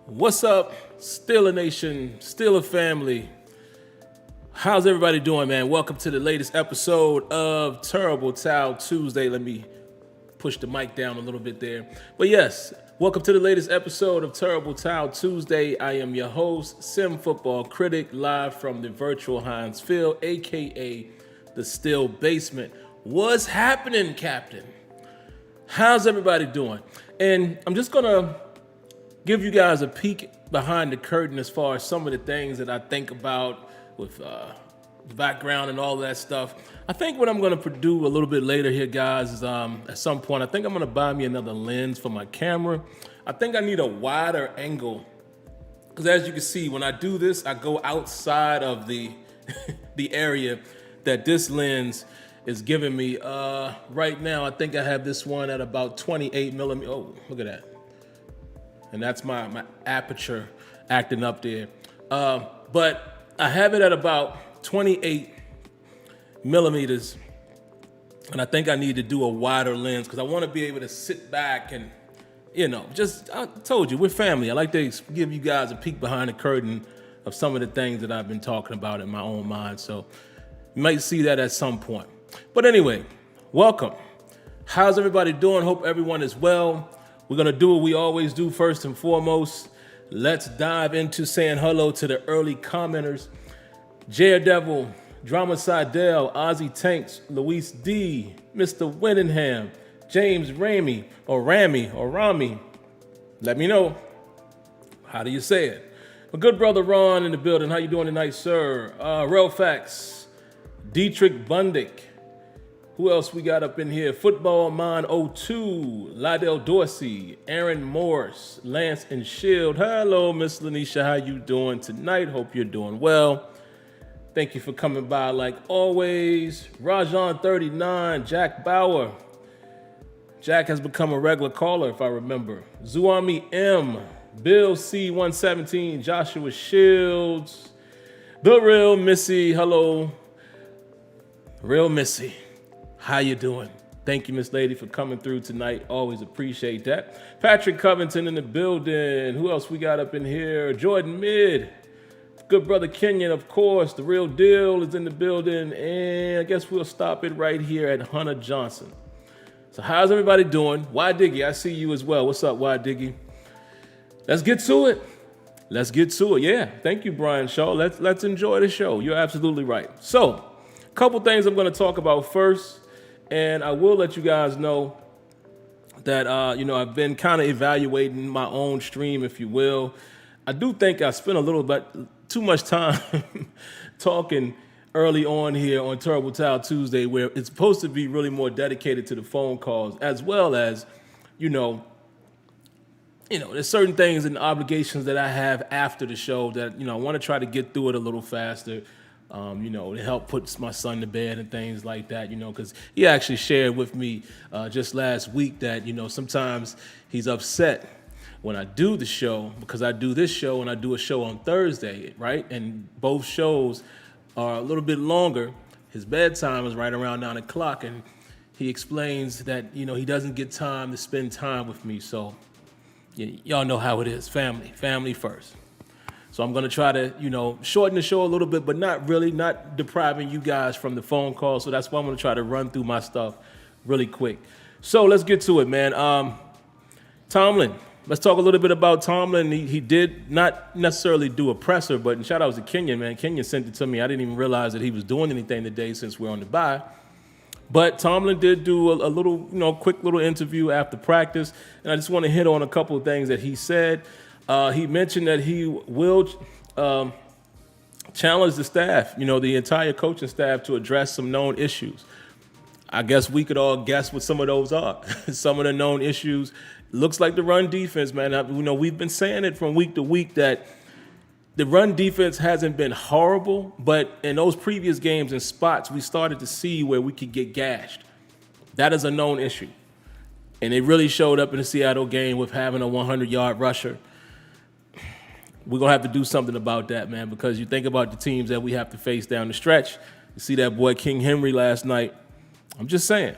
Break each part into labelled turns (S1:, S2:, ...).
S1: What's up, SteelerNation, Steeler family? How's everybody doing, man? Welcome to the latest episode of Terrible Towel Tuesday. Let me push the mic down a little bit there. But yes, welcome to the latest episode of Terrible Towel Tuesday. I am your host, SimFBallCritic, live from the virtual Heinz Field, aka the Steel Basement. What's happening, Captain? How's everybody doing? And I'm just gonna give you guys a peek behind the curtain as far as some of the things that I think about with the background and all that stuff. I think what I'm going to do a little bit later here, guys, is at some point, I think I'm going to buy me another lens for my camera. I think I need a wider angle because as you can see, when I do this, I go outside of the the area that this lens is giving me. Right now, I think I have this one at about 28 millimeters. Oh, look at that. And that's my aperture acting up there. But I have it at about 28 millimeters. And I think I need to do a wider lens because I want to be able to sit back and, I told you, we're family. I like to give you guys a peek behind the curtain of some of the things that I've been talking about in my own mind. So you might see that at some point. But anyway, welcome. How's everybody doing? Hope everyone is well. We're going to do what we always do first and foremost. Let's dive into saying hello to the early commenters. Daredevil, Drama Sidell, Ozzy Tanks, Luis D, Mr. Winningham, James Ramy. Let me know. How do you say it? My good brother Ron in the building. How you doing tonight, sir? Relfax, Dietrich Bundick. Who else we got up in here? Football Mind 02, Lydell Dorsey, Aaron Morse, Lance and Shield. Hello, Miss Lanisha. How you doing tonight? Hope you're doing well. Thank you for coming by like always. Rajon 39, Jack Bauer. Jack has become a regular caller, if I remember. Zuami M, Bill C117, Joshua Shields, The Real Missy. Hello, Real Missy. How you doing? Thank you, Miss Lady, for coming through tonight. Always appreciate that. Patrick Covington in the building. Who else we got up in here? Jordan Mid. Good brother Kenyon, of course. The Real Deal is in the building. And I guess we'll stop it right here at Hunter Johnson. So how's everybody doing? Y Diggy, I see you as well. What's up, Y Diggy? Let's get to it. Yeah, thank you, Brian Shaw. Let's enjoy the show. You're absolutely right. So, a couple things I'm going to talk about first. And I will let you guys know that, I've been kind of evaluating my own stream, if you will. I do think I spent a little bit too much time talking early on here on Terrible Towel Tuesday, where it's supposed to be really more dedicated to the phone calls, as well as, there's certain things and obligations that I have after the show that, I want to try to get through it a little faster. To help put my son to bed and things like that, because he actually shared with me just last week that, sometimes he's upset when I do the show because I do this show and I do a show on Thursday, right? And both shows are a little bit longer. His bedtime is right around 9 o'clock, and he explains that, he doesn't get time to spend time with me. So y'all know how it is. Family first. So I'm going to try to, shorten the show a little bit, but not really, not depriving you guys from the phone call. So that's why I'm going to try to run through my stuff really quick. So let's get to it, man. Tomlin. Let's talk a little bit about Tomlin. He did not necessarily do a presser, but shout out to Kenyon, man. Kenyon sent it to me. I didn't even realize that he was doing anything today since we're on the bye. But Tomlin did do a little, quick little interview after practice. And I just want to hit on a couple of things that he said. He mentioned that he will challenge the staff, the entire coaching staff, to address some known issues. I guess we could all guess what some of those are. Some of the known issues looks like the run defense, man. We've been saying it from week to week that the run defense hasn't been horrible, but in those previous games and spots, we started to see where we could get gashed. That is a known issue. And it really showed up in the Seattle game with having a 100-yard rusher. We're going to have to do something about that, man, because you think about the teams that we have to face down the stretch. You see that boy King Henry last night. I'm just saying.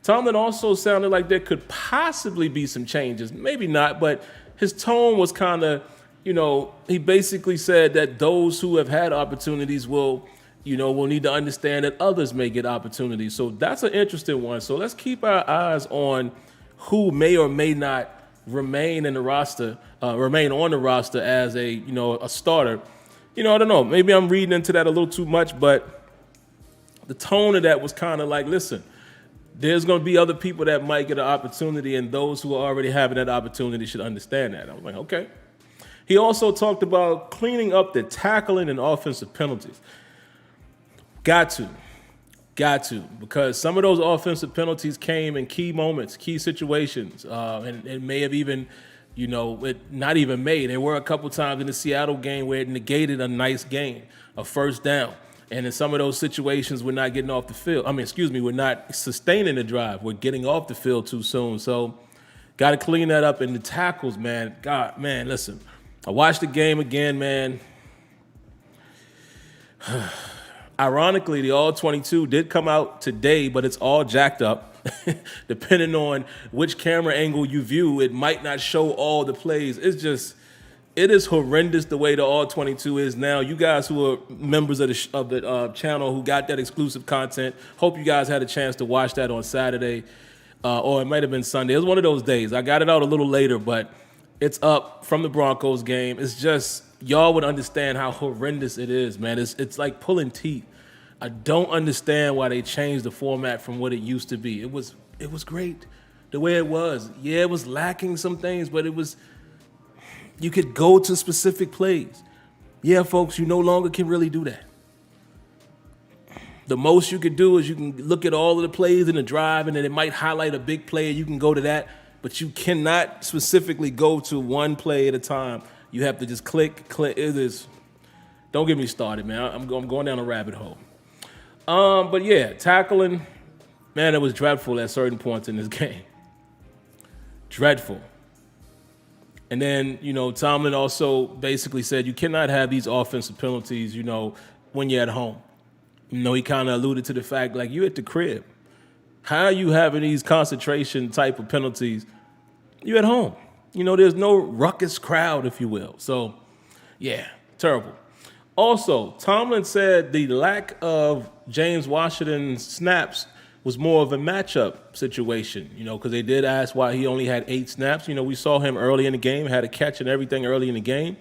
S1: Tomlin also sounded like there could possibly be some changes. Maybe not, but his tone was kind of, he basically said that those who have had opportunities will need to understand that others may get opportunities. So that's an interesting one. So let's keep our eyes on who may or may not remain on the roster as a starter. I don't know. Maybe I'm reading into that a little too much, but the tone of that was kind of like, listen, there's going to be other people that might get an opportunity, and those who are already having that opportunity should understand that. I was like, okay. He also talked about cleaning up the tackling and offensive penalties. Got to, because some of those offensive penalties came in key moments, key situations, and it may have even, not even made. There were a couple times in the Seattle game where it negated a nice gain, a first down. And in some of those situations, we're not getting off the field. We're not sustaining the drive. We're getting off the field too soon. So got to clean that up. And the tackles, man, listen, I watched the game again, man. Ironically, the All-22 did come out today, but it's all jacked up. Depending on which camera angle you view, it might not show all the plays. It is horrendous the way the All-22 is now. You guys who are members of the channel who got that exclusive content, hope you guys had a chance to watch that on Saturday, or it might have been Sunday. It was one of those days. I got it out a little later, but it's up from the Broncos game. It's just, y'all would understand how horrendous it is, man. It's like pulling teeth. I don't understand why they changed the format from what it used to be. It was great the way it was. Yeah, it was lacking some things, but you could go to specific plays. Yeah, folks, you no longer can really do that. The most you could do is you can look at all of the plays in the drive, and then it might highlight a big play, and you can go to that, but you cannot specifically go to one play at a time. You have to just click. It is. Don't get me started, man. I'm going down a rabbit hole. But yeah, tackling, man, it was dreadful at certain points in this game. Dreadful. And then, Tomlin also basically said you cannot have these offensive penalties, when you're at home. He kind of alluded to the fact, like, you at the crib. How are you having these concentration type of penalties? You at home. There's no ruckus crowd, if you will. So, yeah, terrible. Also, Tomlin said the lack of James Washington snaps was more of a matchup situation, because they did ask why he only had 8 snaps. We saw him early in the game, had a catch and everything early in the game.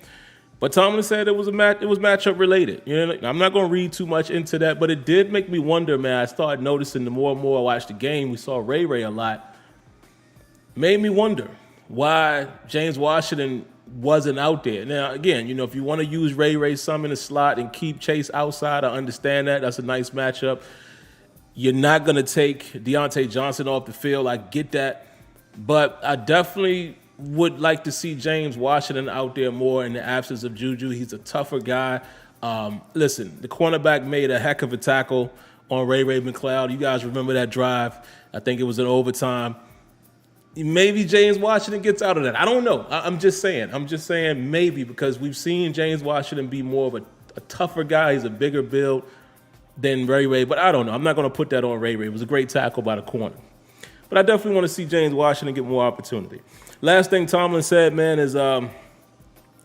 S1: But Tomlin said it was matchup related. I'm not going to read too much into that, but it did make me wonder, man. I started noticing the more and more I watched the game, we saw Ray a lot. Made me wonder why James Washington wasn't out there. Now, again, if you want to use Ray some in the slot and keep Chase outside, I understand that. That's a nice matchup. You're not going to take Diontae Johnson off the field. I get that. But I definitely would like to see James Washington out there more in the absence of Juju. He's a tougher guy. Listen, the cornerback made a heck of a tackle on Ray McCloud. You guys remember that drive. I think it was in overtime. Maybe James Washington gets out of that. I don't know. I'm just saying maybe, because we've seen James Washington be more of a tougher guy. He's a bigger build than Ray, but I don't know. I'm not going to put that on Ray. It was a great tackle by the corner. But I definitely want to see James Washington get more opportunity. Last thing Tomlin said, man, is Stephon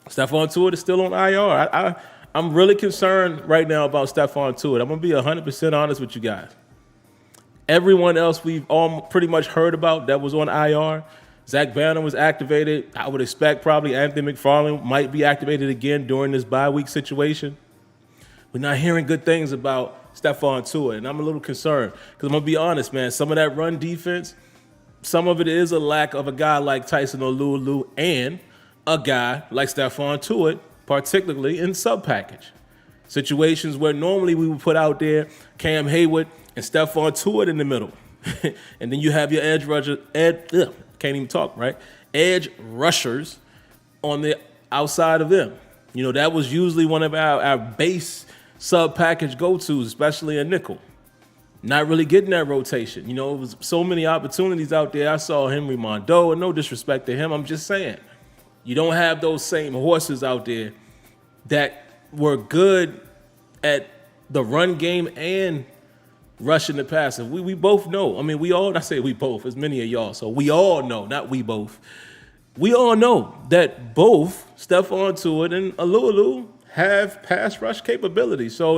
S1: Tuitt is still on IR. I'm really concerned right now about Stephon Tuitt. I'm going to be 100% honest with you guys. Everyone else we've all pretty much heard about that was on IR. Zach Banner was activated. I would expect probably Anthony McFarland might be activated again during this bye week situation. We're not hearing good things about Stephon Tuitt, and I'm a little concerned because I'm going to be honest, man. Some of that run defense, some of it is a lack of a guy like Tyson Alualu and a guy like Stephon Tuitt, particularly in sub-package. Situations where normally we would put out there Cam Hayward and Stephon Tuitt in the middle. And then you have your edge rushers on the outside of them. That was usually one of our base sub-package go-tos, especially a nickel. Not really getting that rotation. It was so many opportunities out there. I saw Henry Mondeau, and no disrespect to him. I'm just saying, you don't have those same horses out there that were good at the run game and rushing the passer. We both know. I say we both, as many of y'all. So we all know, not we both. we all know that both Stephon Tuitt and Alulu have pass rush capability. So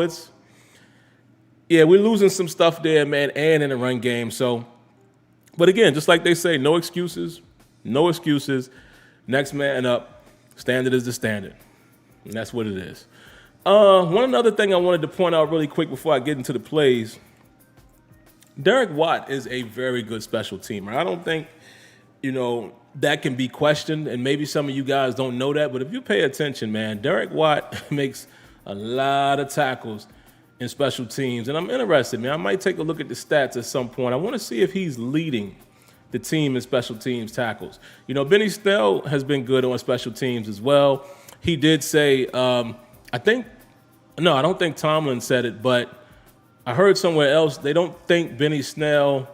S1: we're losing some stuff there, man, and in the run game. So, but again, just like they say, no excuses, no excuses. Next man up. Standard is the standard. And that's what it is. One other thing I wanted to point out really quick before I get into the plays. Derek Watt is a very good special teamer. I don't think, that can be questioned, and maybe some of you guys don't know that, but if you pay attention, man, Derek Watt makes a lot of tackles in special teams, and I'm interested, man. I might take a look at the stats at some point. I want to see if he's leading the team in special teams tackles. Benny Snell has been good on special teams as well. He did say, I don't think Tomlin said it, but I heard somewhere else they don't think Benny Snell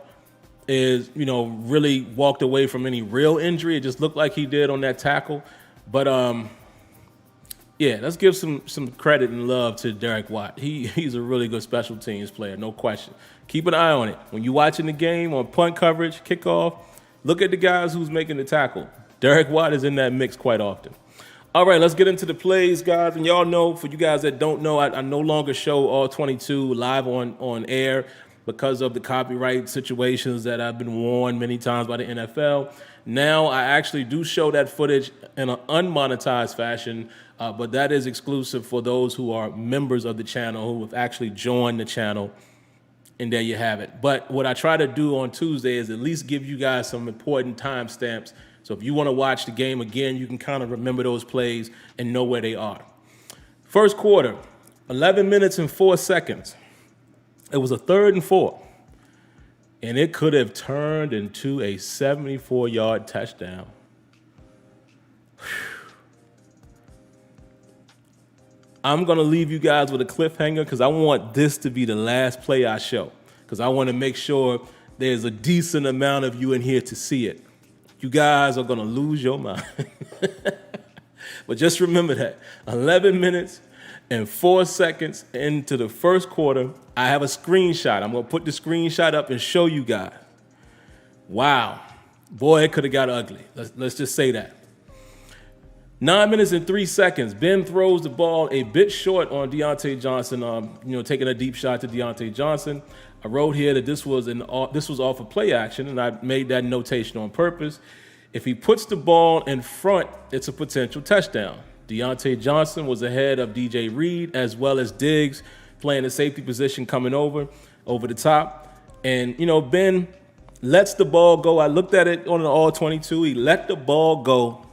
S1: is, really walked away from any real injury. It just looked like he did on that tackle. But, let's give some credit and love to Derek Watt. He's a really good special teams player, no question. Keep an eye on it. When you're watching the game on punt coverage, kickoff, look at the guys who's making the tackle. Derek Watt is in that mix quite often. All right, let's get into the plays, guys. And y'all know, for you guys that don't know, I no longer show all 22 live on air because of the copyright situations that I've been warned many times by the NFL. Now I actually do show that footage in an unmonetized fashion, but that is exclusive for those who are members of the channel, who have actually joined the channel, and there you have it. But what I try to do on Tuesday is at least give you guys some important timestamps. So if you want to watch the game again, you can kind of remember those plays and know where they are. First quarter, 11 minutes and 4 seconds. It was a 3rd and 4. And it could have turned into a 74-yard touchdown. I'm going to leave you guys with a cliffhanger because I want this to be the last play I show, because I want to make sure there's a decent amount of you in here to see it. You guys are going to lose your mind. But just remember that 11 minutes and 4 seconds into the first quarter, I have a screenshot. I'm going to put the screenshot up and show you guys. Wow. Boy, it could have got ugly. Let's just say that. 9 minutes and 3 seconds. Ben throws the ball a bit short on Diontae Johnson, taking a deep shot to Diontae Johnson. I wrote here that this was off of play action, and I made that notation on purpose. If he puts the ball in front, it's a potential touchdown. Diontae Johnson was ahead of DJ Reed as well as Diggs, playing the safety position coming over the top. And, Ben lets the ball go. I looked at it on an all-22. He let the ball go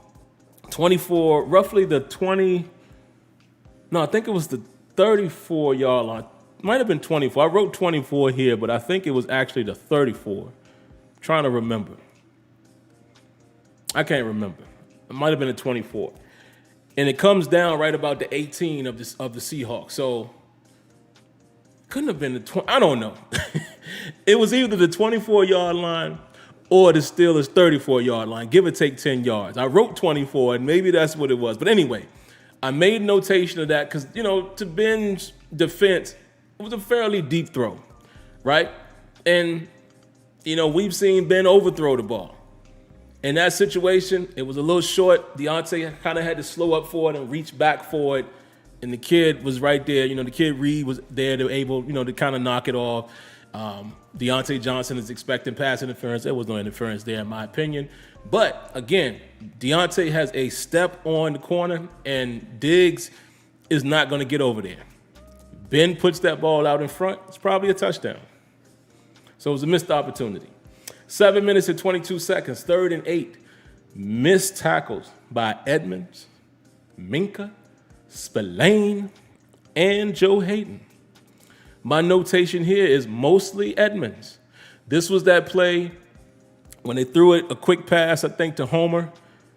S1: 24, roughly the 20. No, I think it was the 34-yard line. Might have been 24. I wrote 24 here, but I think it was actually the 34. I'm trying to remember. I can't remember. It might have been a 24. And it comes down right about the 18 of the Seahawks. So couldn't have been the 20. I don't know. It was either the 24-yard line or the Steelers' 34-yard line, give or take 10 yards. I wrote 24, and maybe that's what it was. But anyway, I made notation of that because, to Ben's defense, it was a fairly deep throw, right? And, we've seen Ben overthrow the ball. In that situation, it was a little short. Diontae kind of had to slow up for it and reach back for it. And the kid was right there. The kid Reed was there to able, to kind of knock it off. Diontae Johnson is expecting pass interference. There was no interference there, in my opinion. But, again, Diontae has a step on the corner, and Diggs is not going to get over there. Ben puts that ball out in front. It's probably a touchdown. So it was a missed opportunity. 7 minutes and 22 seconds, 3rd and 8. Missed tackles by Edmonds, Minka, Spillane, and Joe Hayden. My notation here is mostly Edmonds. This was that play when they threw it, a quick pass, I think, to Homer.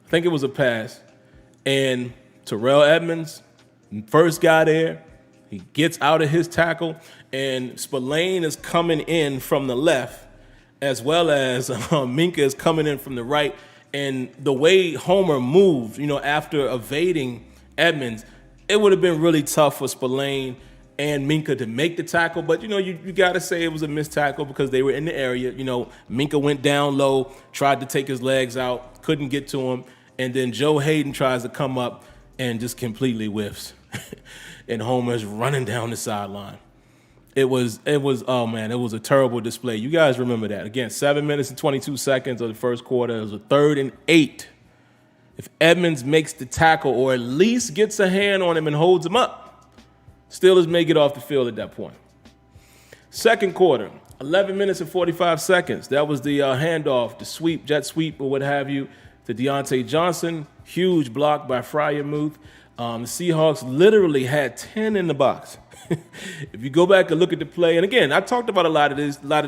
S1: I think it was a pass. And Terrell Edmonds, first guy there, he gets out of his tackle, and Spillane is coming in from the left, as well as Minka is coming in from the right. And the way Homer moved, after evading Edmonds, it would have been really tough for Spillane and Minka to make the tackle. But, you got to say it was a missed tackle because they were in the area. Minka went down low, tried to take his legs out, couldn't get to him. And then Joe Hayden tries to come up and just completely whiffs. And Homer's running down the sideline. It was a terrible display. You guys remember that. Again, 7 minutes and 22 seconds of the first quarter. It was a 3rd and 8. If Edmonds makes the tackle or at least gets a hand on him and holds him up, Steelers may get off the field at that point. Second quarter, 11 minutes and 45 seconds. That was the handoff, the sweep, jet sweep or what have you, to Diontae Johnson. Huge block by Freiermuth. The Seahawks literally had 10 in the box. If you go back and look at the play, and again, I talked about a lot of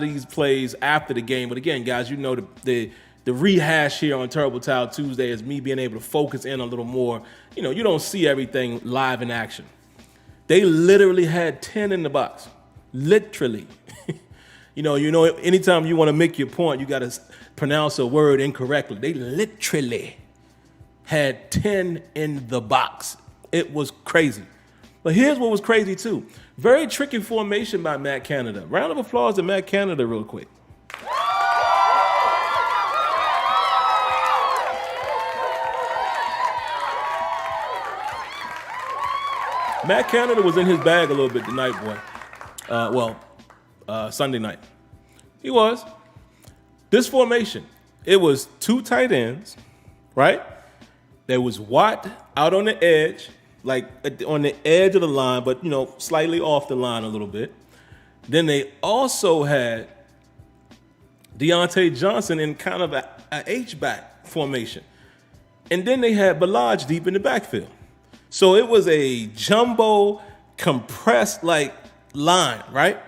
S1: these plays after the game, but again, guys, you know the rehash here on Terrible Towel Tuesday is me being able to focus in a little more. You know, you don't see everything live in action. They literally had 10 in the box. Literally. You know, anytime you want to make your point, you got to pronounce a word incorrectly. They literally had 10 in the box. It was crazy. But here's what was crazy, too. Very tricky formation by Matt Canada. Round of applause to Matt Canada real quick. Matt Canada was in his bag a little bit tonight, boy. Sunday night. He was. This formation, it was 2 tight ends, right? There was Watt out on the edge, like on the edge of the line, but, slightly off the line a little bit. Then they also had Diontae Johnson in kind of a H-back formation. And then they had Ballage deep in the backfield. So it was a jumbo, compressed, line, right?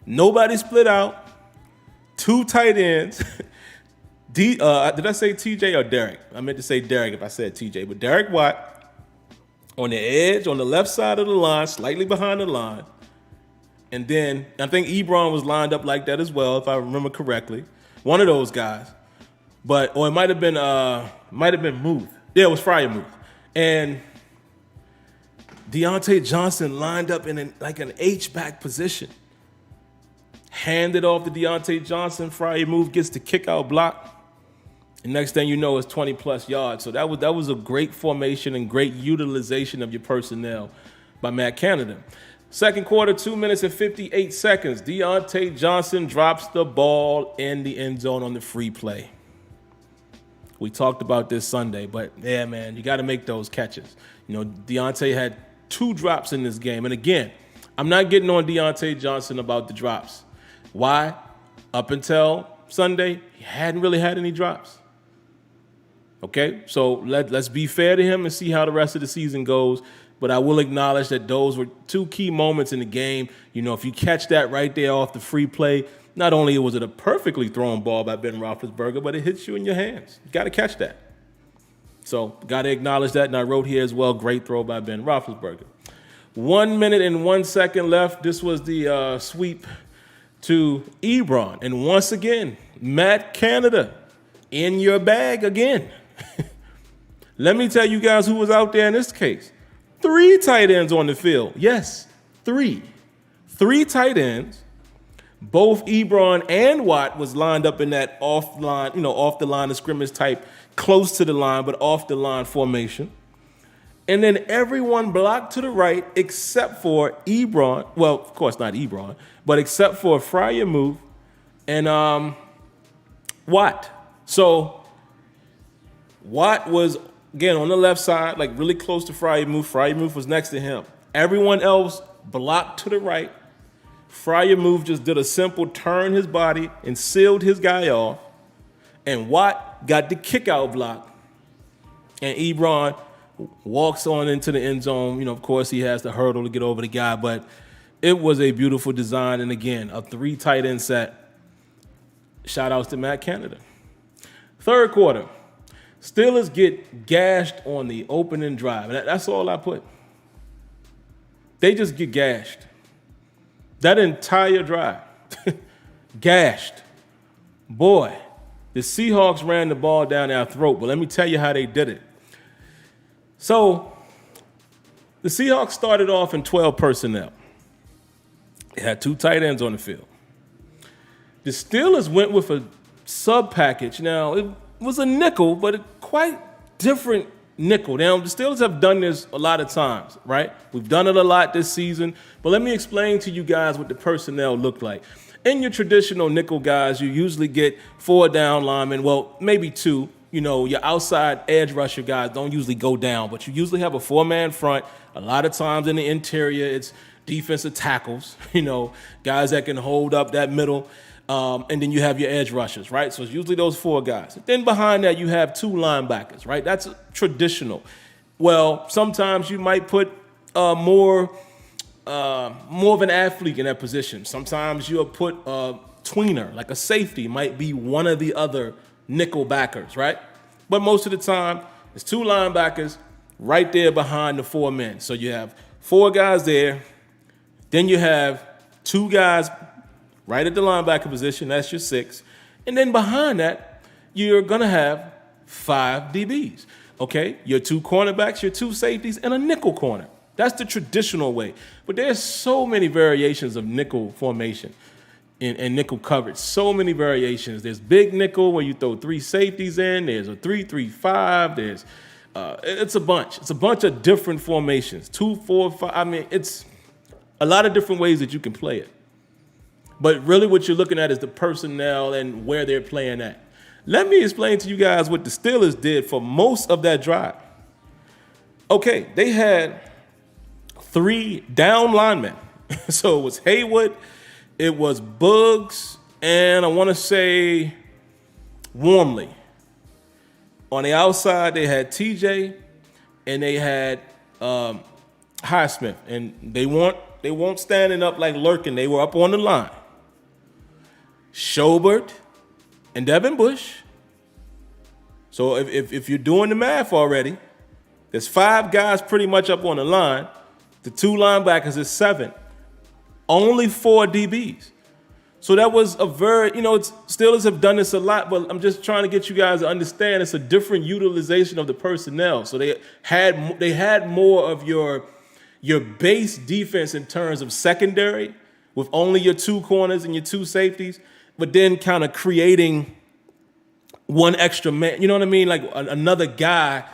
S1: Nobody split out. 2 tight ends. Did I say TJ or Derek? I meant to say Derek if I said TJ. But Derek Watt on the edge, on the left side of the line, slightly behind the line. And then I think Ebron was lined up like that as well, if I remember correctly. One of those guys. Or it might have been Muth. Yeah, it was Freiermuth. And Diontae Johnson lined up in an H-back position. Handed off to Diontae Johnson. Freiermuth gets the kick-out block. And next thing you know, it's 20-plus yards. So that was a great formation and great utilization of your personnel by Matt Canada. Second quarter, 2 minutes and 58 seconds. Diontae Johnson drops the ball in the end zone on the free play. We talked about this Sunday, but yeah, man, you got to make those catches. Diontae had 2 drops in this game. And again, I'm not getting on Diontae Johnson about the drops. Why? Up until Sunday, he hadn't really had any drops. Okay, so let's be fair to him and see how the rest of the season goes. But I will acknowledge that those were 2 key moments in the game. If you catch that right there off the free play, not only was it a perfectly thrown ball by Ben Roethlisberger, but it hits you in your hands. You got to catch that. So got to acknowledge that. And I wrote here as well, great throw by Ben Roethlisberger. 1 minute and 1 second left. This was the sweep to Ebron. And once again, Matt Canada in your bag again. Let me tell you guys who was out there in this case. 3 tight ends on the field. Yes, 3. 3 tight ends. Both Ebron and Watt was lined up in that off the line of scrimmage type, close to the line, but off the line formation. And then everyone blocked to the right except for Ebron. Well, of course not Ebron, but except for Freiermuth and Watt. So Watt was, again, on the left side, really close to Freiermuth. Freiermuth was next to him. Everyone else blocked to the right. Freiermuth just did a simple turn his body and sealed his guy off. And Watt got the kick-out block. And Ebron walks on into the end zone. Of course, he has the hurdle to get over the guy. But it was a beautiful design. And again, a 3 tight end set. Shout-outs to Matt Canada. Third quarter. Steelers get gashed on the opening drive. And that's all I put. They just get gashed. That entire drive. Gashed. Boy, the Seahawks ran the ball down our throat. But let me tell you how they did it. So, the Seahawks started off in 12 personnel. They had 2 tight ends on the field. The Steelers went with a sub package. Now, it was a nickel, but different nickel. Now, the Steelers have done this a lot of times, right? We've done it a lot this season, but let me explain to you guys what the personnel look like. In your traditional nickel guys, you usually get 4 down linemen, well, maybe 2. You know, your outside edge rusher guys don't usually go down, but you usually have a 4-man front. A lot of times in the interior, it's defensive tackles, you know, guys that can hold up that middle. And then you have your edge rushers, right? So it's usually those 4 guys. Then behind that, you have 2 linebackers, right? That's traditional. Well, sometimes you might put more of an athlete in that position. Sometimes you'll put a tweener, like a safety, might be one of the other nickel backers, right? But most of the time, it's 2 linebackers right there behind the 4 men. So you have 4 guys there. Then you have 2 guys right at the linebacker position. That's your 6. And then behind that, you're going to have 5 DBs, okay? Your 2 cornerbacks, your 2 safeties, and a nickel corner. That's the traditional way. But there's so many variations of nickel formation and nickel coverage. So many variations. There's big nickel where you throw 3 safeties in. There's a 3-3-5. There's it's a bunch. It's a bunch of different formations. 2, 4, 5. I mean, it's a lot of different ways that you can play it. But really what you're looking at is the personnel and where they're playing at. Let me explain to you guys what the Steelers did for most of that drive. Okay, they had 3 down linemen. So it was Haywood, it was Buggs, and I want to say Wormley. On the outside, they had TJ, and they had Highsmith. And they weren't standing up like lurking. They were up on the line. Schobert and Devin Bush. So if you're doing the math already, there's 5 guys pretty much up on the line. The 2 linebackers is 7. Only 4 DBs. So that was a very, Steelers have done this a lot, but I'm just trying to get you guys to understand it's a different utilization of the personnel. So they had more of your base defense in terms of secondary with only your 2 corners and your 2 safeties, but then kind of creating one extra man, you know what I mean? Like another guy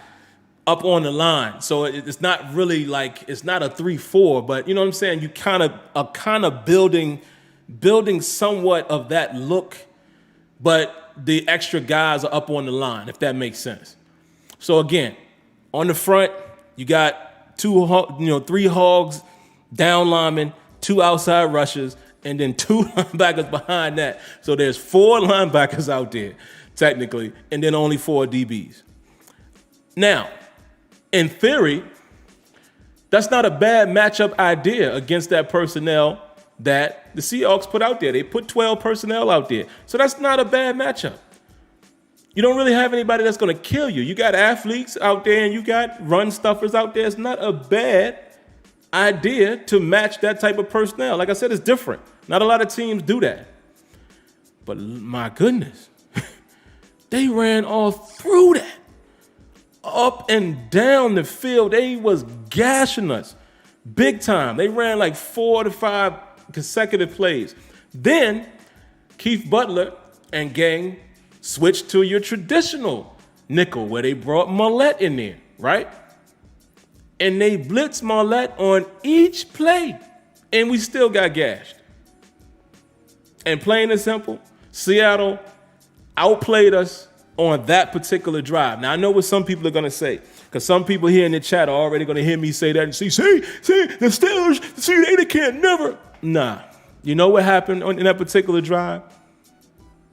S1: up on the line. So it's not really like, it's not a 3-4, but you know what I'm saying? You kind of building somewhat of that look, but the extra guys are up on the line, if that makes sense. So again, on the front, you got 3 hogs, down linemen, 2 outside rushers, and then 2 linebackers behind that. So there's 4 linebackers out there, technically, and then only 4 DBs. Now, in theory, that's not a bad matchup idea against that personnel that the Seahawks put out there. They put 12 personnel out there. So that's not a bad matchup. You don't really have anybody that's going to kill you. You got athletes out there and you got run stuffers out there. It's not a bad idea to match that type of personnel. Like I said, it's different. Not a lot of teams do that. But my goodness, they ran all through that. Up and down the field, they was gashing us big time. They ran like 4 to 5 consecutive plays. Then Keith Butler and gang switched to your traditional nickel where they brought Marlette in there, right? And they blitzed Marlette on each play, and we still got gashed. And plain and simple, Seattle outplayed us on that particular drive. Now, I know what some people are going to say, because some people here in the chat are already going to hear me say that and see, the Steelers, they can't never. Nah. You know what happened in that particular drive?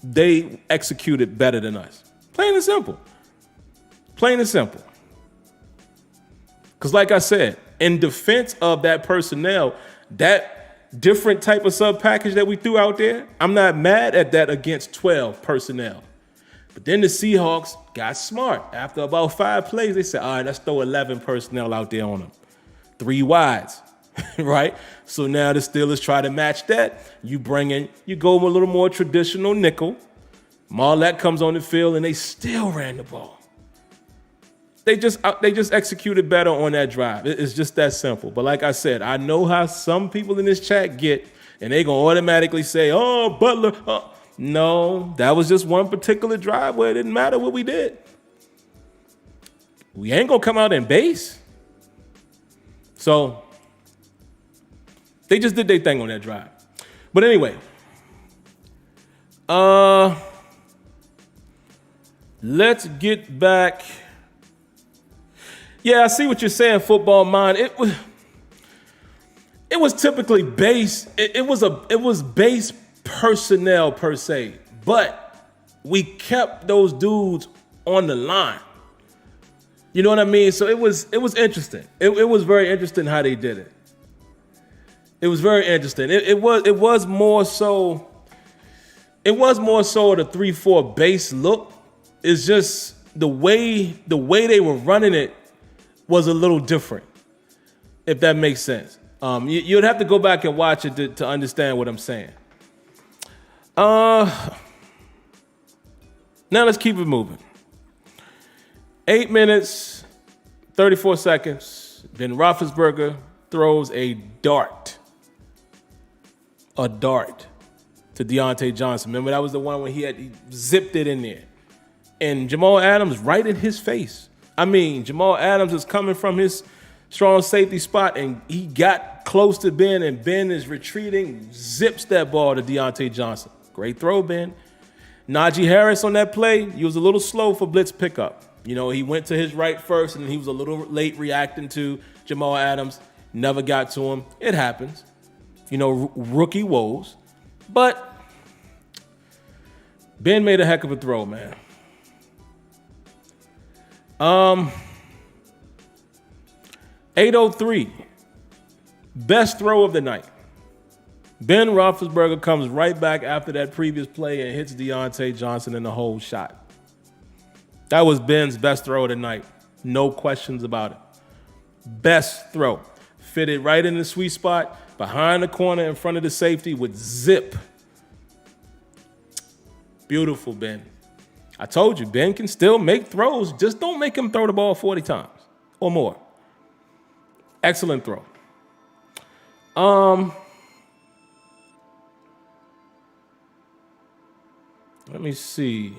S1: They executed better than us. Plain and simple. Plain and simple. Because like I said, in defense of that personnel, that different type of sub package that we threw out there, I'm not mad at that against 12 personnel. But then the Seahawks got smart. After about 5 plays, they said, all right, let's throw 11 personnel out there on them. 3 wides, right? So now the Steelers try to match that. You go a little more traditional nickel. Marlette comes on the field, and they still ran the ball. They just executed better on that drive. It's just that simple. But like I said, I know how some people in this chat get, and they going to automatically say, oh, Butler, No, that was just one particular drive where it didn't matter what we did. we ain't going to come out and base. So they just did their thing on that drive. But anyway, let's get back. Yeah, I see what you're saying, Football Mind. It was typically base. It was base personnel per se, but we kept those dudes on the line. You know what I mean? So it was interesting. It was very interesting how they did it. It was very interesting. It was more so the 3-4 base look. It's just the way they were running it was a little different, if that makes sense. You'd have to go back and watch it to understand what I'm saying. Now let's keep it moving. 8 minutes, 34 seconds. Then Roethlisberger throws a dart to Diontae Johnson. Remember, that was the one when he zipped it in there. And Jamal Adams right in his face. I mean, Jamal Adams is coming from his strong safety spot, and he got close to Ben, and Ben is retreating, zips that ball to Diontae Johnson. Great throw, Ben. Najee Harris on that play, he was a little slow for blitz pickup. You know, he went to his right first, and he was a little late reacting to Jamal Adams. Never got to him. It happens. You know, rookie woes. But Ben made a heck of a throw, man. 8:03, best throw of the night. Ben Roethlisberger comes right back after that previous play and hits Diontae Johnson in the whole shot. That was Ben's best throw of the night. No questions about it. Best throw. Fitted right in the sweet spot, behind the corner in front of the safety with zip. Beautiful, Ben. I told you, Ben can still make throws. Just don't make him throw the ball 40 times or more. Excellent throw. Let me see.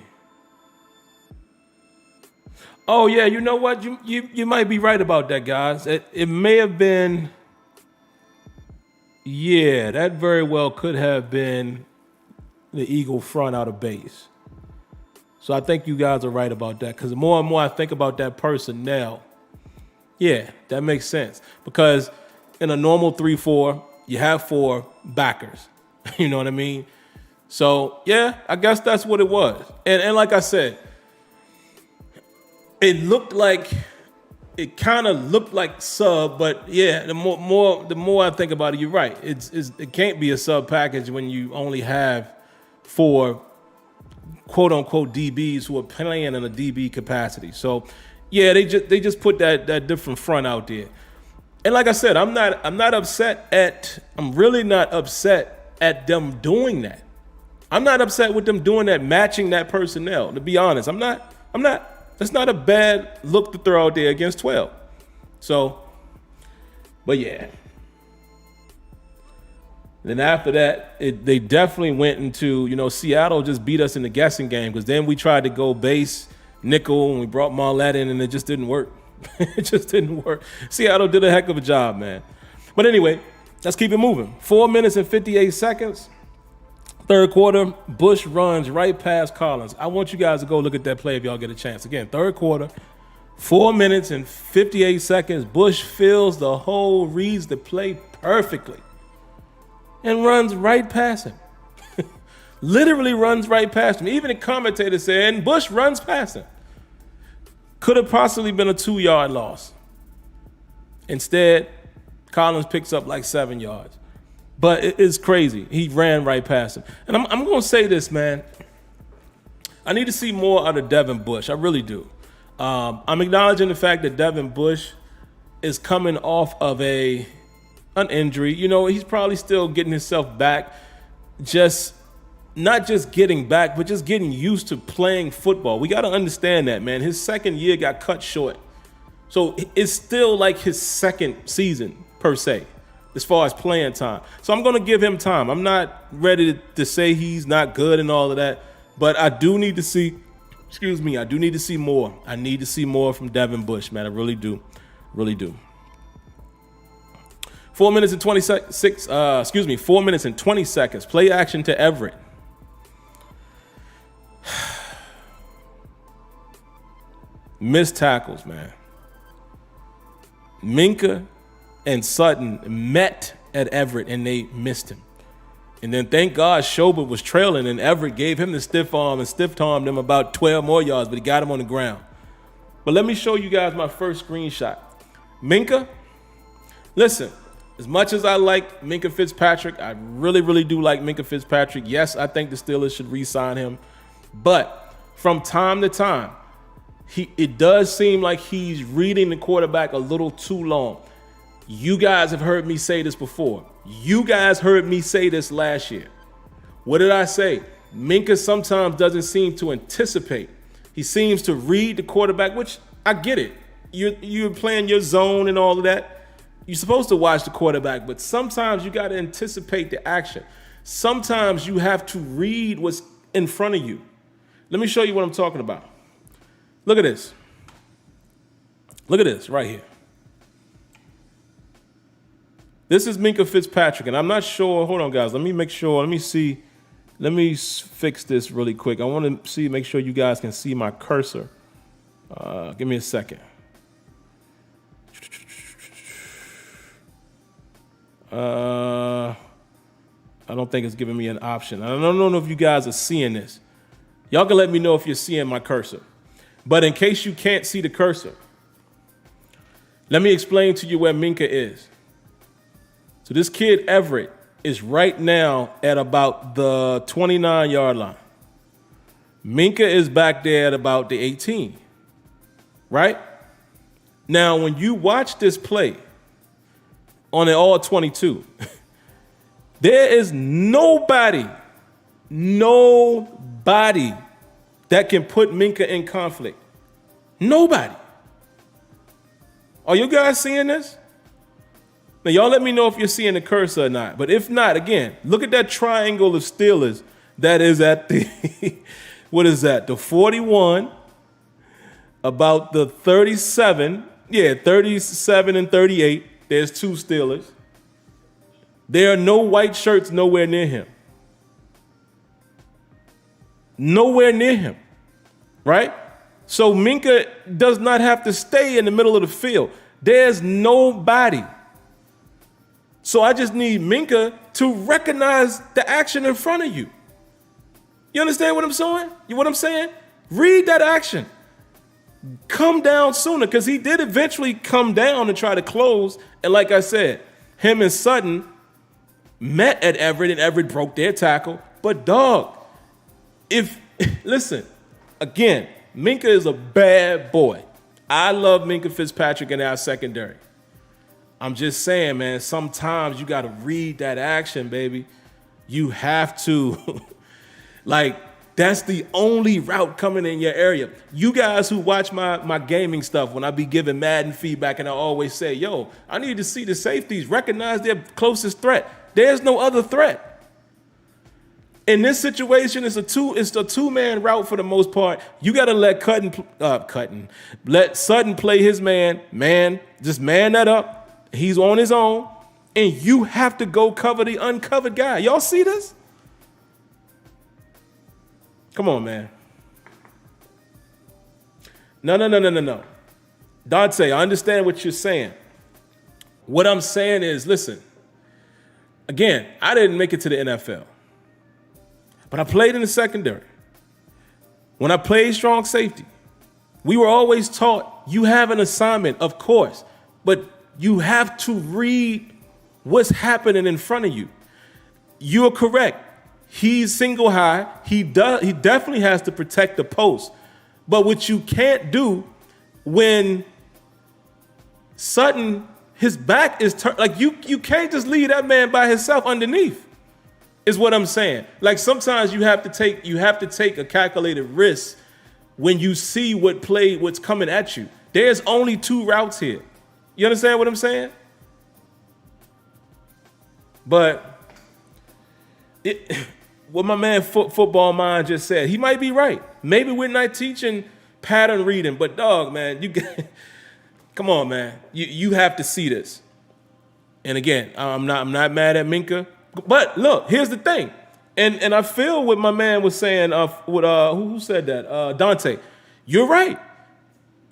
S1: Oh, yeah, you know what? You might be right about that, guys. It may have been, yeah, that very well could have been the Eagle front out of base. So I think you guys are right about that, because the more and more I think about that personnel, yeah, that makes sense. Because in a normal 3-4, you have 4 backers. You know what I mean? So, yeah, I guess that's what it was. And like I said, it kind of looked like sub, but yeah, the more I think about it, you're right. It can't be a sub package when you only have 4 quote-unquote DBs who are playing in a DB capacity. So, yeah, they just put that different front out there. And like I said, I'm really not upset at them doing that. I'm not upset with them doing that, matching that personnel. To be honest, I'm not. That's not a bad look to throw out there against 12. So, but yeah. Then after that, they definitely went into, Seattle just beat us in the guessing game, because then we tried to go base nickel and we brought Marlette in and it just didn't work. It just didn't work. Seattle did a heck of a job, man. But anyway, let's keep it moving. 4 minutes and 58 seconds. Third quarter, Bush runs right past Collins. I want you guys to go look at that play if y'all get a chance. Again, third quarter, 4 minutes and 58 seconds. Bush fills the hole, reads the play perfectly, and runs right past him. Literally runs right past him. Even the commentator said, and Bush runs past him. Could have possibly been a 2-yard loss. Instead, Collins picks up like 7 yards. But it's crazy. He ran right past him. And I'm going to say this, man. I need to see more out of Devin Bush. I really do. I'm acknowledging the fact that Devin Bush is coming off of an injury. He's probably still getting himself back. Not just getting back, but just getting used to playing football. We got to understand that, man. His second year got cut short. So it's still like his second season, per se, as far as playing time. So I'm going to give him time. I'm not ready to say he's not good and all of that, but I do need to see Excuse me. I do need to see more. I need to see more from Devin Bush, man. I really do. Really do. 4 minutes and 4 minutes and 20 seconds. Play action to Everett. Missed tackles, man. Minka and Sutton met at Everett and they missed him. And then thank God Schobert was trailing and Everett gave him the stiff arm and stiff-armed him about 12 more yards, but he got him on the ground. But let me show you guys my first screenshot. Minka, listen, as much as I like Minka Fitzpatrick, I really, really do like Minka Fitzpatrick. Yes, I think the Steelers should re-sign him. But from time to time, it does seem like he's reading the quarterback a little too long. You guys have heard me say this before. You guys heard me say this last year. What did I say? Minka sometimes doesn't seem to anticipate. He seems to read the quarterback, which I get it. You're playing your zone and all of that. You're supposed to watch the quarterback, but sometimes you got to anticipate the action. Sometimes you have to read what's in front of you. Let me show you what I'm talking about. Look at this. Look at this right here. This is Minka Fitzpatrick, and I'm not sure. Hold on, guys. Let me make sure. Let me see. Let me fix this really quick. I want to make sure you guys can see my cursor. Give me a second. I don't think it's giving me an option. I don't know if you guys are seeing this. Y'all can let me know if you're seeing my cursor. But in case you can't see the cursor, let me explain to you where Minka is. So this kid, Everett, is right now at about the 29-yard line. Minka is back there at about the 18, right? Now, when you watch this play on the all-22, there is nobody that can put Minka in conflict. Nobody. Are you guys seeing this? Now, y'all let me know if you're seeing the cursor or not. But if not, again, look at that triangle of Steelers that is at the, what is that? The 41, about the 37. Yeah, 37 and 38. There's two Steelers. There are no white shirts nowhere near him. Nowhere near him, right? So Minka does not have to stay in the middle of the field. There's nobody. So I just need Minka to recognize the action in front of you. You understand what I'm saying? What I'm saying? Read that action. Come down sooner, because he did eventually come down and try to close. And like I said, him and Sutton met at Everett, and Everett broke their tackle. But dog, listen, again, Minka is a bad boy. I love Minka Fitzpatrick in our secondary. I'm just saying, man, sometimes you got to read that action, baby. You have to. Like, that's the only route coming in your area. You guys who watch my gaming stuff, when I be giving Madden feedback, and I always say, yo, I need to see the safeties recognize their closest threat. There's no other threat. In this situation, it's a two-man route for the most part. You got to let let Sutton play his man, just man that up. He's on his own, and you have to go cover the uncovered guy. Y'all see this? Come on, man. No. Dante, I understand what you're saying. What I'm saying is, listen, again, I didn't make it to the NFL, but I played in the secondary. When I played strong safety, we were always taught you have an assignment, of course, but you have to read what's happening in front of you. You're correct. He's single high. He definitely has to protect the post. But what you can't do when Sutton, his back is turned, like you can't just leave that man by himself underneath, is what I'm saying. Like sometimes you have to take a calculated risk when you see what's coming at you. There's only two routes here. You understand what I'm saying? But what my man Football Mind just said. He might be right. Maybe we're not teaching pattern reading, but dog, man, come on, man. You have to see this. And again, I'm not mad at Minka, but look, here's the thing. And I feel what my man was saying. Who said that? Diontae. You're right.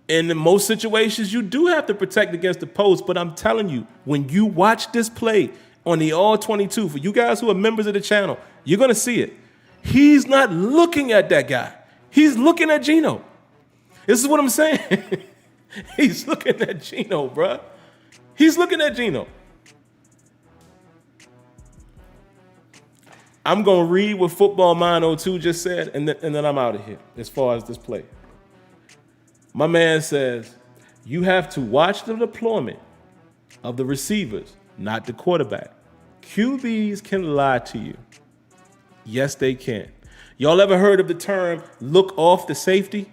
S1: In most situations, you do have to protect against the post. But I'm telling you, when you watch this play on the All 22, for you guys who are members of the channel, you're gonna see it. He's not looking at that guy. He's looking at Geno. This is what I'm saying. He's looking at Geno, bruh. He's looking at Geno. I'm going to read what Football Mind 02 just said, and then I'm out of here as far as this play. My man says, you have to watch the deployment of the receivers, not the quarterback. QBs can lie to you. Yes, they can. Y'all ever heard of the term look off the safety?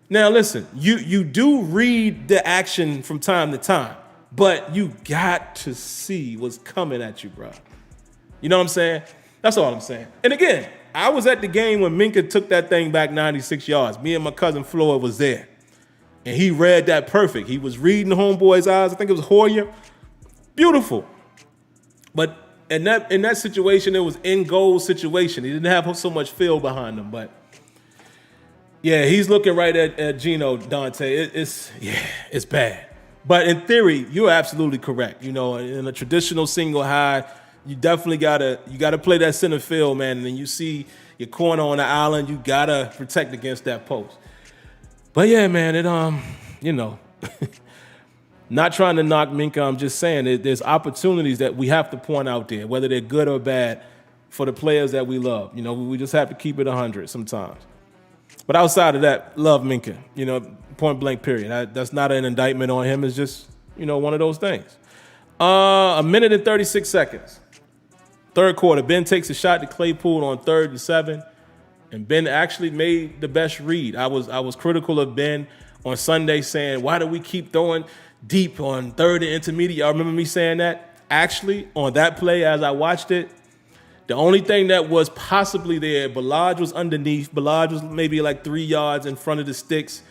S1: Now, listen, you do read the action from time to time, but you got to see what's coming at you, bro. You know what I'm saying? That's all I'm saying. And again, I was at the game when Minka took that thing back 96 yards. Me and my cousin Floyd was there. And he read that perfect. He was reading the homeboy's eyes. I think it was Hoyer. Beautiful. But in that situation, it was in-goal situation. He didn't have so much feel behind him. But, yeah, he's looking right at Geno, Diontae. It's bad. But in theory, you're absolutely correct. You know, in a traditional single high, you definitely gotta play that center field, man. And then you see your corner on the island, you gotta protect against that post. But yeah, man, not trying to knock Minka. I'm just saying there's opportunities that we have to point out there, whether they're good or bad, for the players that we love. You know, we just have to keep it 100 sometimes. But outside of that, love Minka. You know, point blank. Period. That's not an indictment on him. It's just one of those things. A minute and 36 seconds. Third quarter, Ben takes a shot to Claypool on 3rd and 7, and Ben actually made the best read. I was critical of Ben on Sunday, saying, why do we keep throwing deep on 3rd and intermediate? Y'all remember me saying that? Actually, on that play, as I watched it, the only thing that was possibly there, Ballage was underneath. Ballage was maybe like 3 yards in front of the sticks.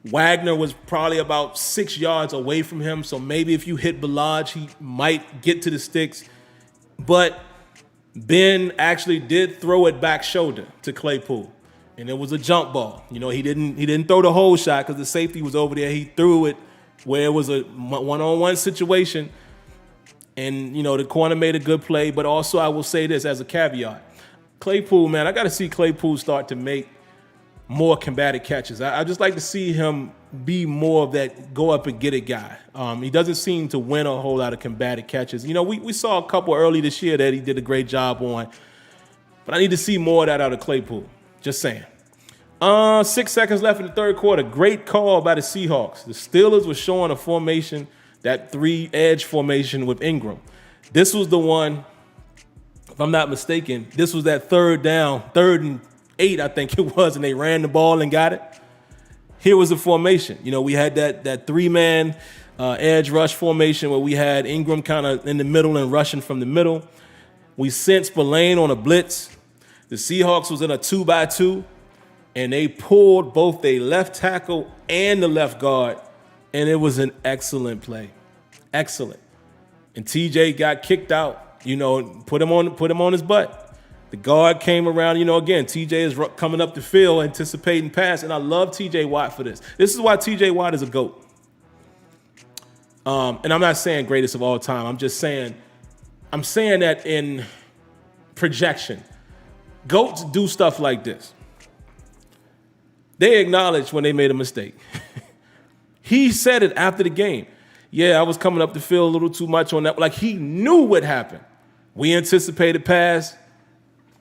S1: Wagner was probably about 6 yards away from him, so maybe if you hit Ballage, he might get to the sticks. But Ben actually did throw it back shoulder to Claypool, and it was a jump ball. You know, he didn't throw the whole shot because the safety was over there. He threw it where it was a one-on-one situation, and the corner made a good play. But also, I will say this as a caveat: Claypool, man, I got to see Claypool start to make more combative catches. I just like to see him be more of that go up and get it guy. He doesn't seem to win a whole lot of combative catches. We saw a couple early this year that he did a great job on, but I need to see more of that out of Claypool. Just saying. 6 seconds left in the third quarter. Great call by the Seahawks. The Steelers were showing a formation, that 3-edge formation with Ingram. This was the one, if I'm not mistaken, this was that 3rd and 8, I think it was, and they ran the ball and got it. Here was the formation. We had that 3-man edge rush formation where we had Ingram kind of in the middle and rushing from the middle. We sent Spillane on a blitz. The Seahawks was in a 2-by-2, and they pulled both their left tackle and the left guard, and it was an excellent play. Excellent. And TJ got kicked out, put him on his butt. The guard came around, again, TJ is coming up the field, anticipating pass, and I love TJ Watt for this. This is why TJ Watt is a GOAT. And I'm not saying greatest of all time. I'm saying that in projection. GOATs do stuff like this. They acknowledge when they made a mistake. He said it after the game. Yeah, I was coming up the field a little too much on that. Like, he knew what happened. We anticipated pass.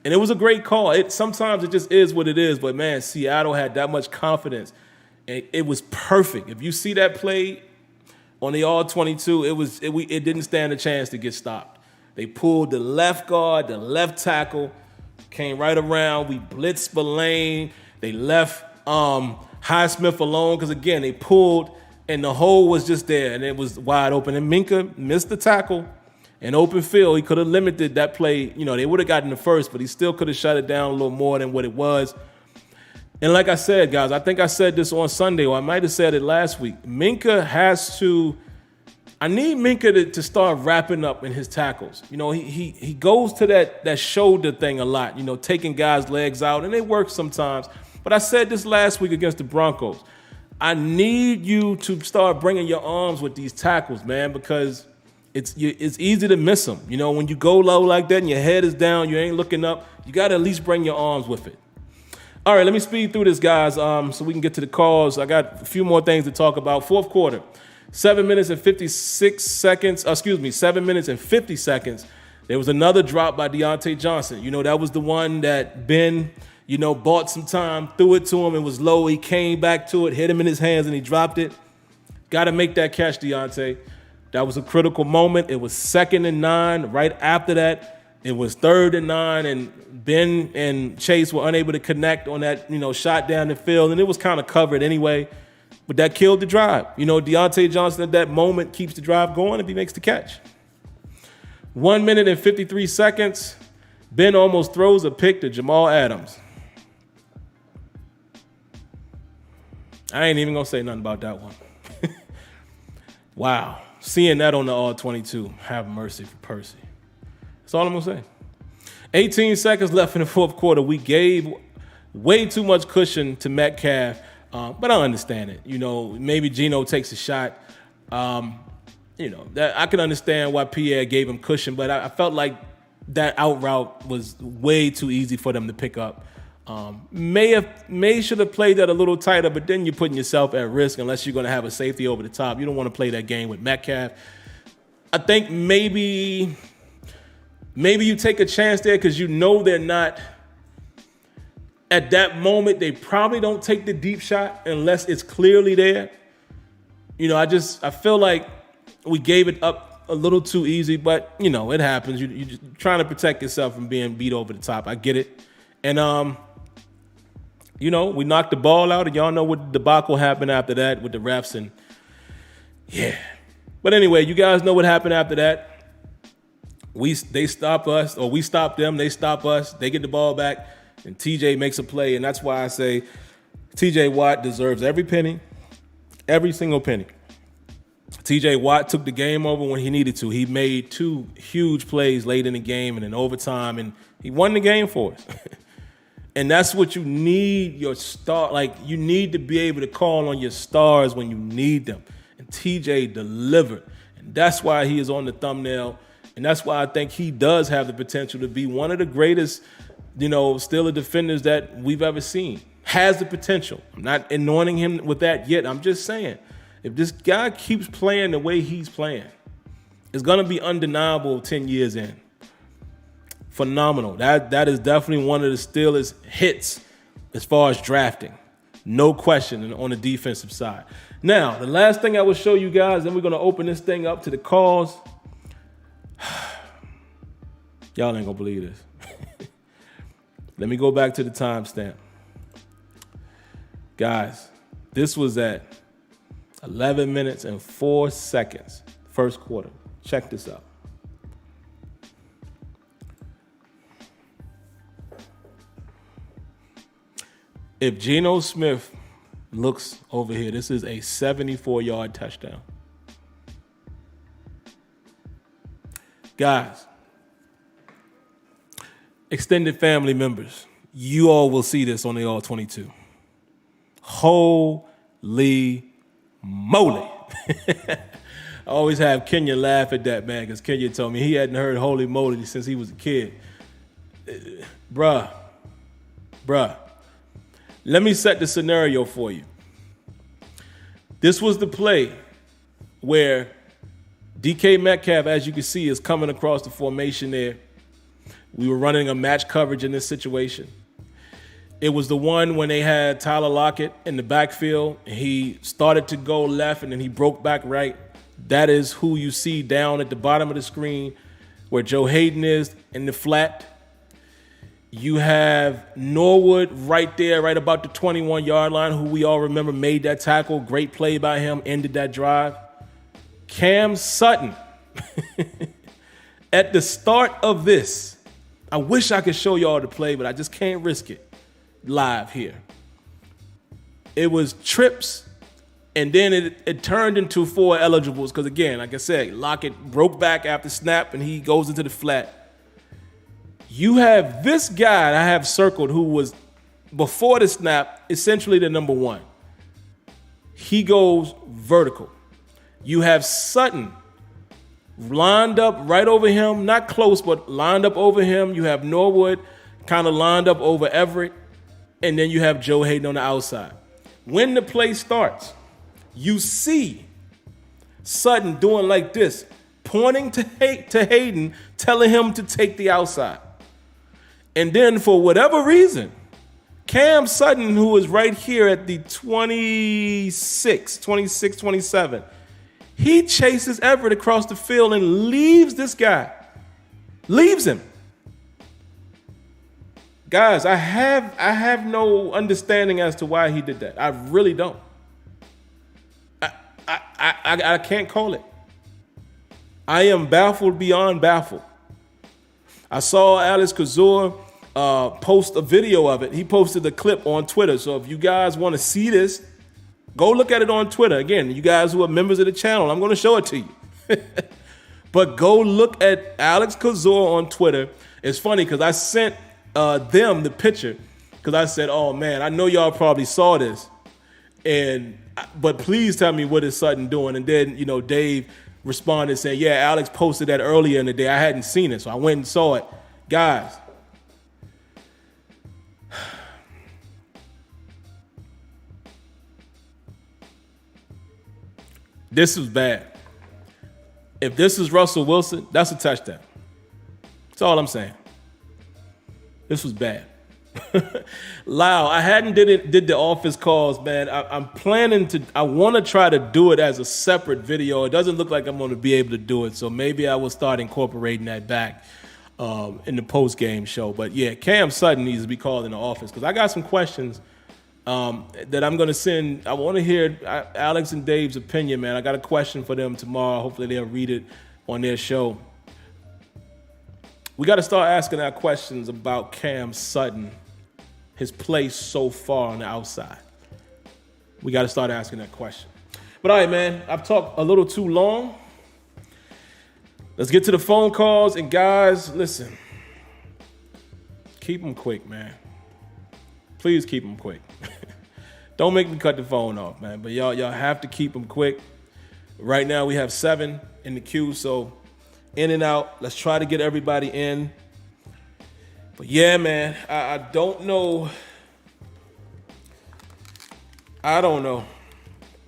S1: And it was a great call. Sometimes it just is what it is. But, man, Seattle had that much confidence. And it was perfect. If you see that play on the All-22, it didn't stand a chance to get stopped. They pulled the left guard, the left tackle, came right around. We blitzed Spillane. They left Highsmith alone because, again, they pulled, and the hole was just there, and it was wide open. And Minka missed the tackle, in open field, he could have limited that play. You know, they would have gotten the first, but he still could have shut it down a little more than what it was. And like I said, guys, I think I said this on Sunday, or I might have said it last week. I need Minka to start wrapping up in his tackles. You know, he goes to that shoulder thing a lot, you know, taking guys' legs out, and it works sometimes. But I said this last week against the Broncos. I need you to start bringing your arms with these tackles, man, because it's easy to miss them. You know, when you go low like that and your head is down, you ain't looking up, you got to at least bring your arms with it. All right, let me speed through this, guys, so we can get to the calls. I got a few more things to talk about. Fourth quarter. 7 minutes and 56 seconds. 7 minutes and 50 seconds. There was another drop by Diontae Johnson. You know, that was the one that Ben, you know, bought some time, threw it to him. It was low. He came back to it, hit him in his hands, and he dropped it. Got to make that catch, Diontae. That was a critical moment. It was 2nd and 9. Right after that, it was 3rd and 9, and Ben and Chase were unable to connect on that, you know, shot down the field, and it was kind of covered anyway. But that killed the drive. You know, Diontae Johnson at that moment keeps the drive going if he makes the catch. 1 minute and 53 seconds. Ben almost throws a pick to Jamal Adams. I ain't even going to say nothing about that one. Wow. Seeing that on the All-22, have mercy for Percy. That's all I'm going to say. 18 seconds left in the fourth quarter. We gave way too much cushion to Metcalf. But I understand it. You know, maybe Geno takes a shot. You know, that I can understand why Pierre gave him cushion, but I felt like that out route was way too easy for them to pick up. May should have played that a little tighter, but then you're putting yourself at risk unless you're going to have a safety over the top. You don't want to play that game with Metcalf. I think maybe you take a chance there because you know they're not. At that moment, they probably don't take the deep shot unless it's clearly there. You know, I feel like we gave it up a little too easy, but, you know, it happens. You're just trying to protect yourself from being beat over the top. I get it. And, you know, we knocked the ball out, and y'all know what debacle happened after that with the refs. And, yeah. But anyway, you guys know what happened after that. They stop us, or we stop them. They stop us. They get the ball back. And TJ makes a play, and that's why I say TJ Watt deserves every penny, every single penny. TJ Watt took the game over when he needed to. He made 2 huge plays late in the game and in overtime, and he won the game for us. And that's what you need your star. Like, you need to be able to call on your stars when you need them. And TJ delivered. And that's why he is on the thumbnail. And that's why I think he does have the potential to be one of the greatest, you know, Steeler defenders that we've ever seen. Has the potential. I'm not anointing him with that yet. I'm just saying, if this guy keeps playing the way he's playing, it's going to be undeniable 10 years in. Phenomenal. That is definitely one of the Steelers' hits as far as drafting. No question on the defensive side. Now, the last thing I will show you guys, then we're going to open this thing up to the calls. Y'all ain't going to believe this. Let me go back to the timestamp. Guys, this was at 11 minutes and 4 seconds, first quarter. Check this out. If Geno Smith looks over here, this is a 74-yard touchdown. Guys, extended family members, you all will see this on the All-22. Holy moly. I always have Kenya laugh at that, man, because Kenya told me he hadn't heard holy moly since he was a kid. Bruh. Let me set the scenario for you. This was the play where DK Metcalf, as you can see, is coming across the formation there. We were running a match coverage in this situation. It was the one when they had Tyler Lockett in the backfield, and he started to go left, and then he broke back right. That is who you see down at the bottom of the screen where Joe Hayden is in the flat. You have Norwood right there, right about the 21-yard line, who we all remember made that tackle. Great play by him, ended that drive. Cam Sutton At the start of this, I wish I could show y'all the play, but I just can't risk it live here. It was trips, and then it turned into 4 eligibles because, again, like I said, Lockett broke back after snap, and he goes into the flat. You have this guy I have circled who was, before the snap, essentially the number 1. He goes vertical. You have Sutton lined up right over him, not close, but lined up over him. You have Norwood kind of lined up over Everett, and then you have Joe Hayden on the outside. When the play starts, you see Sutton doing like this, pointing to Hayden, telling him to take the outside. And then for whatever reason, Cam Sutton, who is right here at the 26, 27, he chases Everett across the field and leaves this guy. Leaves him. Guys, I have no understanding as to why he did that. I really don't. I can't call it. I am baffled beyond baffled. I saw Alex Kazor post a video of it. He posted a clip on Twitter. So if you guys want to see this, go look at it on Twitter. Again, you guys who are members of the channel, I'm going to show it to you. But go look at Alex Kazor on Twitter. It's funny because I sent them the picture because I said, oh man, I know y'all probably saw this, but please tell me what is Sutton doing. And then Dave responded saying, yeah, Alex posted that earlier in the day. I hadn't seen it, so I went and saw it. Guys, this is bad. If this is Russell Wilson, that's a touchdown. That's all I'm saying. This was bad. Lau, I hadn't did the office calls, man. I'm planning to. I want to try to do it as a separate video. It doesn't look like I'm going to be able to do it, so maybe I will start incorporating that back in the post game show. But yeah, Cam Sutton needs to be called in the office because I got some questions that I'm going to send. I want to hear Alex and Dave's opinion, man. I got a question for them tomorrow. Hopefully they'll read it on their show. We got to start asking our questions about Cam Sutton, his play so far on the outside. We got to start asking that question. But all right, man, I've talked a little too long. Let's get to the phone calls. And guys, listen, keep them quick, man. Please keep them quick. Don't make me cut the phone off, man. But y'all have to keep them quick. Right now we have 7 in the queue, so in and out. Let's try to get everybody in. But yeah, man, I don't know. I don't know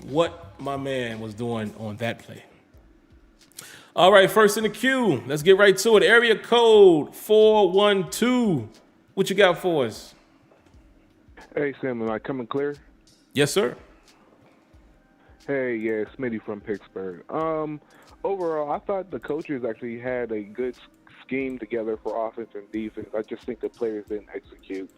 S1: what my man was doing on that play. All right, first in the queue. Let's get right to it. Area code 412. What you got for us?
S2: Hey, Sam, am I coming clear?
S1: Yes, sir.
S2: Hey, yeah, Smitty from Pittsburgh. Overall, I thought the coaches actually had a good scheme together for offense and defense. I just think the players didn't execute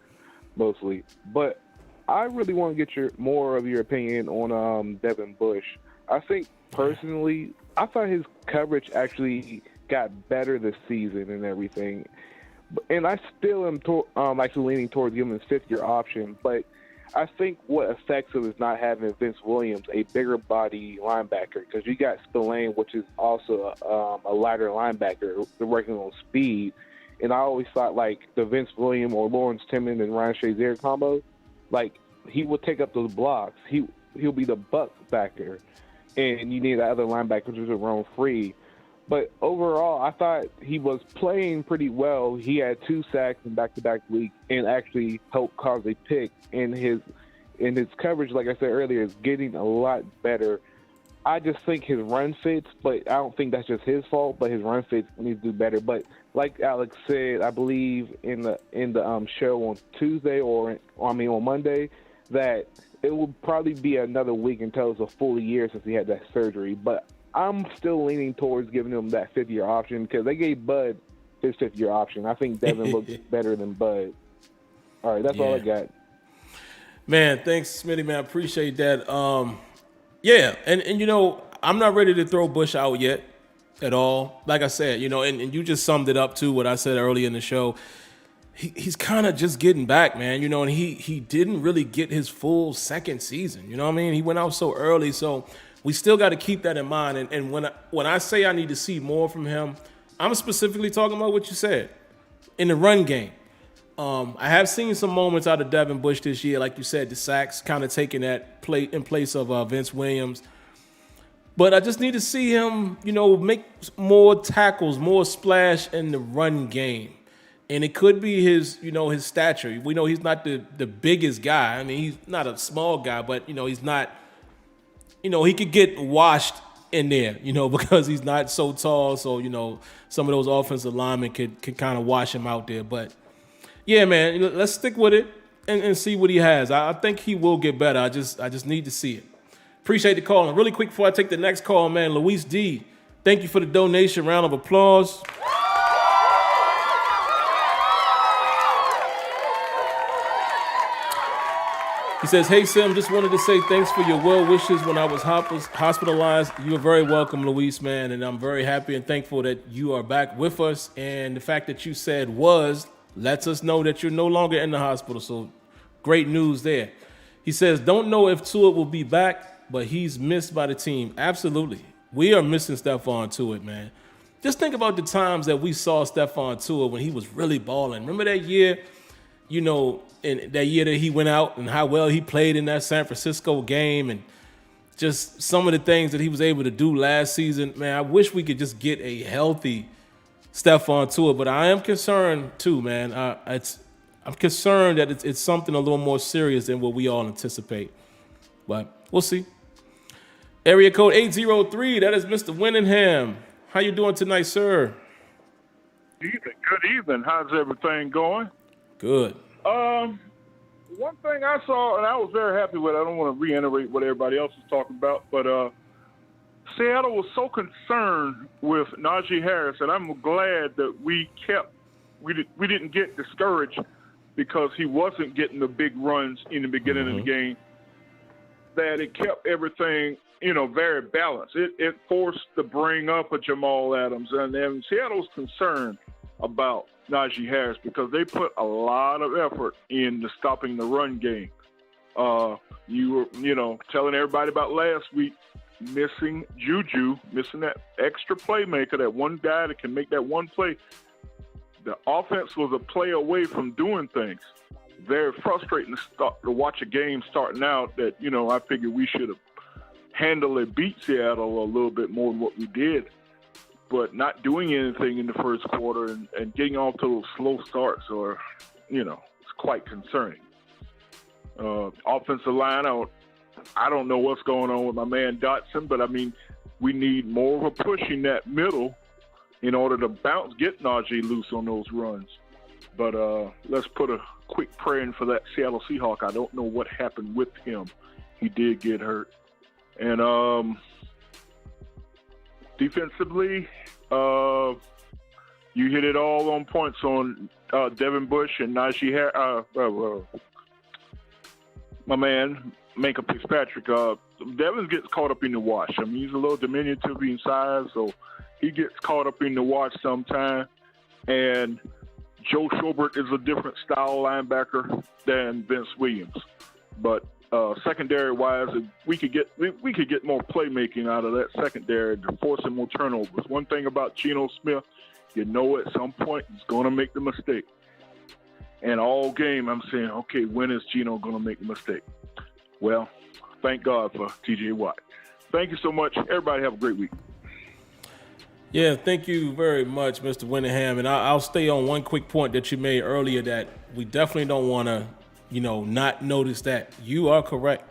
S2: mostly. But I really want to get more of your opinion on Devin Bush. I think personally, I thought his coverage actually got better this season and everything. And I still am actually leaning towards giving him his 5th-year option. But I think what affects him is not having Vince Williams, a bigger body linebacker, because you got Spillane, which is also a lighter linebacker, working on speed. And I always thought, like, the Vince Williams or Lawrence Timmons and Ryan Shazier combo, like, he will take up those blocks. He'll be the buck backer. And you need that other linebacker to roam free. But overall, I thought he was playing pretty well. He had 2 sacks in back-to-back weeks and actually helped cause a pick. And his coverage, like I said earlier, is getting a lot better. I just think his run fits, but I don't think that's just his fault. But his run fits needs to do better. But like Alex said, I believe in the show on Tuesday on Monday, that it will probably be another week until it's a full year since he had that surgery. But I'm still leaning towards giving him that 5th-year option because they gave Bud his 5th-year option. I think Devin looks better than Bud. All right, that's all I got.
S1: Man, thanks, Smitty, man. I appreciate that. Yeah, and I'm not ready to throw Bush out yet. at all. Like I said, and you just summed it up too, what I said earlier in the show. He's kind of just getting back, man, and he didn't really get his full second season. You know what I mean? He went out so early, so we still got to keep that in mind. And when I say I need to see more from him, I'm specifically talking about what you said in the run game. I have seen some moments out of Devin Bush this year, like you said, the sacks kind of taking that play in place of Vince Williams. But I just need to see him, make more tackles, more splash in the run game. And it could be his stature. We know he's not the biggest guy. I mean, he's not a small guy, but, he's not, he could get washed in there, because he's not so tall. So, some of those offensive linemen could kind of wash him out there. But, yeah, man, let's stick with it and see what he has. I think he will get better. I just need to see it. Appreciate the call. And really quick before I take the next call, man, Luis D, thank you for the donation. Round of applause. He says, hey, Sim, just wanted to say thanks for your well wishes when I was hospitalized. You are very welcome, Luis, man, and I'm very happy and thankful that you are back with us. And the fact that you said was lets us know that you're no longer in the hospital, so great news there. He says, don't know if Tua will be back, but he's missed by the team. Absolutely. We are missing Stephon Tua, man. Just think about the times that we saw Stephon Tua when he was really balling. Remember that year, in that year that he went out and how well he played in that San Francisco game and just some of the things that he was able to do last season. Man, I wish we could just get a healthy Stephon Tua, but I am concerned too, man. I'm concerned that it's something a little more serious than what we all anticipate. But we'll see. Area code 803, that is Mr. Winningham. How you doing tonight, sir?
S3: Good evening. How's everything going?
S1: Good.
S3: One thing I saw, and I was very happy with, I don't want to reiterate what everybody else is talking about, but Seattle was so concerned with Najee Harris, and I'm glad that we didn't get discouraged because he wasn't getting the big runs in the beginning of the game, that it kept everything, very balanced. It forced the bring up of Jamal Adams, and then Seattle's concerned about Najee Harris because they put a lot of effort into stopping the run game. You were, telling everybody about last week, missing Juju, missing that extra playmaker, that one guy that can make that one play. The offense was a play away from doing things. Very frustrating to watch a game starting out that, I figured we should have handily beat Seattle a little bit more than what we did. But not doing anything in the first quarter and getting off to those slow starts it's quite concerning. Offensive line, I don't know what's going on with my man Dotson, but, we need more of a push in that middle in order to get Najee loose on those runs. But let's put a quick prayer in for that Seattle Seahawk. I don't know what happened with him. He did get hurt. And defensively, you hit it all on points on Devin Bush and Najee Harris. My man, Minka Fitzpatrick. Devin gets caught up in the wash. He's a little diminutive in size, so he gets caught up in the wash sometime. And Joe Schobert is a different style linebacker than Vince Williams. But secondary-wise, we could get more playmaking out of that secondary to force some more turnovers. One thing about Geno Smith, at some point he's going to make the mistake. And all game I'm saying, okay, when is Geno going to make the mistake? Well, thank God for T.J. Watt. Thank you so much. Everybody have a great week.
S1: Yeah, thank you very much, Mr. Winningham. And I'll stay on one quick point that you made earlier that we definitely don't want to not notice that. You are correct.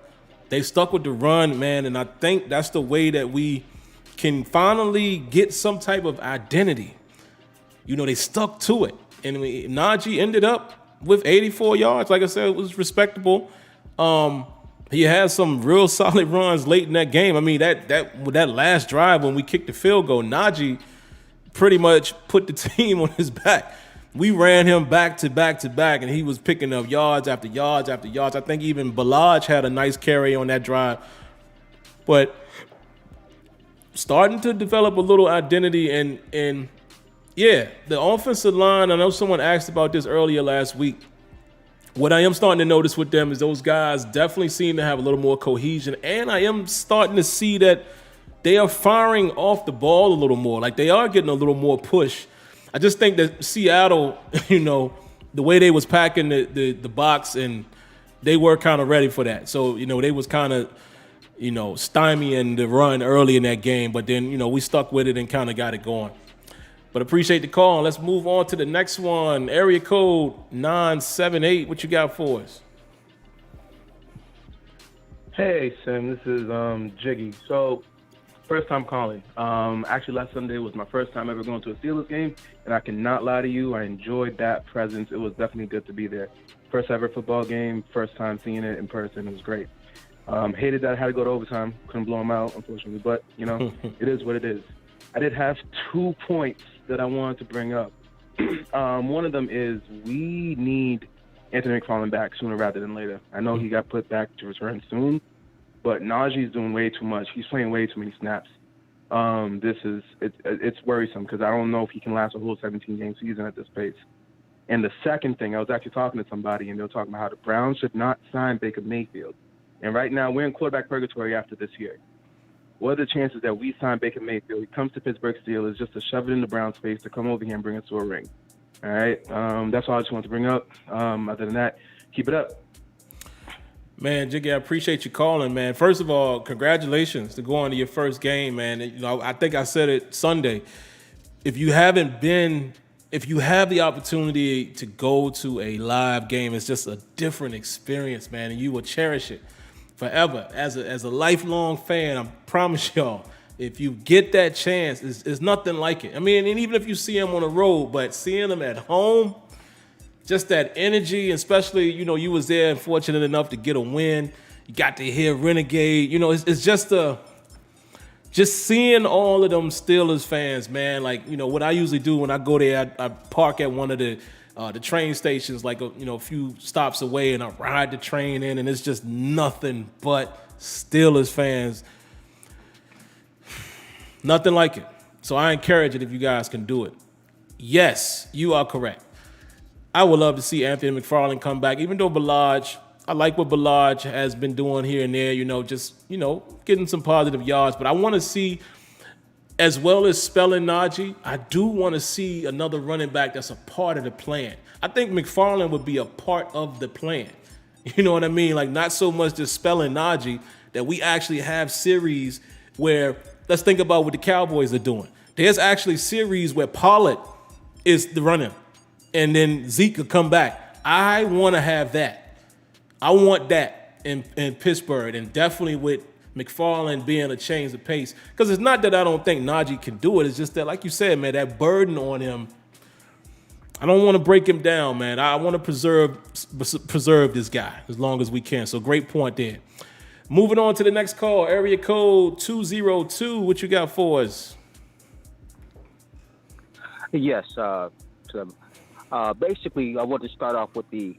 S1: They stuck with the run, man, and I think that's the way that we can finally get some type of identity. They stuck to it. And Najee ended up with 84 yards. Like I said, it was respectable. He had some real solid runs late in that game. That last drive when we kicked the field goal, Najee pretty much put the team on his back. We ran him back to back to back, and he was picking up yards after yards after yards. I think even Balaj had a nice carry on that drive. But starting to develop a little identity. And yeah, the offensive line, I know someone asked about this earlier last week. What I am starting to notice with them is those guys definitely seem to have a little more cohesion. And I am starting to see that they are firing off the ball a little more. Like, they are getting a little more push. I just think that Seattle, the way they was packing the box, and they were kind of ready for that. So, they was kind of, stymieing the run early in that game. But then, we stuck with it and kind of got it going. But appreciate the call. Let's move on to the next one. Area code 978. What you got for us?
S4: Hey, Sim. This is Jiggy. So, first time calling. Actually, last Sunday was my first time ever going to a Steelers game, and I cannot lie to you, I enjoyed that presence. It was definitely good to be there. First ever football game, first time seeing it in person. It was great. Hated that I had to go to overtime. Couldn't blow them out, unfortunately. But, it is what it is. I did have 2 points that I wanted to bring up. One of them is we need Anthony McFarland back sooner rather than later. I know he got put back to return soon, but Najee's doing way too much. He's playing way too many snaps. It's worrisome because I don't know if he can last a whole 17-game season at this pace. And the second thing, I was actually talking to somebody, and they were talking about how the Browns should not sign Baker Mayfield. And right now, we're in quarterback purgatory after this year. What are the chances that we sign Baker Mayfield? He comes to Pittsburgh Steelers just to shove it in the Browns' face to come over here and bring us to a ring. All right? That's all I just wanted to bring up. Other than that, keep it up.
S1: Man, Jiggy, I appreciate you calling, man. First of all, congratulations to going to your first game, man. I think I said it Sunday. If you have the opportunity to go to a live game, it's just a different experience, man, and you will cherish it forever. As a lifelong fan, I promise y'all, if you get that chance, it's nothing like it. I mean, and even if you see them on the road, but seeing them at home, just that energy, especially, you was there and fortunate enough to get a win. You got to hear Renegade. It's just seeing all of them Steelers fans, man. Like, what I usually do when I go there, I park at one of the train stations, like a few stops away, and I ride the train in, and it's just nothing but Steelers fans. Nothing like it. So I encourage it if you guys can do it. Yes, you are correct. I would love to see Anthony McFarland come back, even though I like what Ballage has been doing here and there, getting some positive yards. But I want to see, as well as spelling Najee, I do want to see another running back that's a part of the plan. I think McFarland would be a part of the plan. You know what I mean? Like, not so much just spelling Najee, that we actually have series where, let's think about what the Cowboys are doing. There's actually series where Pollard is the runner, and then Zeke could come back. I want to have that. I want that in Pittsburgh, and definitely with McFarland being a change of pace. Because it's not that I don't think Najee can do it. It's just that, like you said, man, that burden on him, I don't want to break him down, man. I want to preserve this guy as long as we can. So great point there. Moving on to the next call, area code 202. What you got for us?
S5: Yes. Basically, I want to start off with the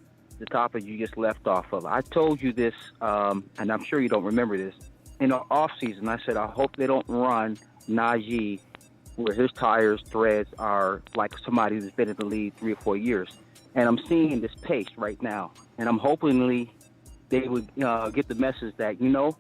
S5: topic you just left off of. I told you this, and I'm sure you don't remember this. In the offseason, I said, I hope they don't run Najee where his tires, threads are like somebody who's been in the league 3 or 4 years. And I'm seeing this pace right now. And I'm hoping they would get the message that, you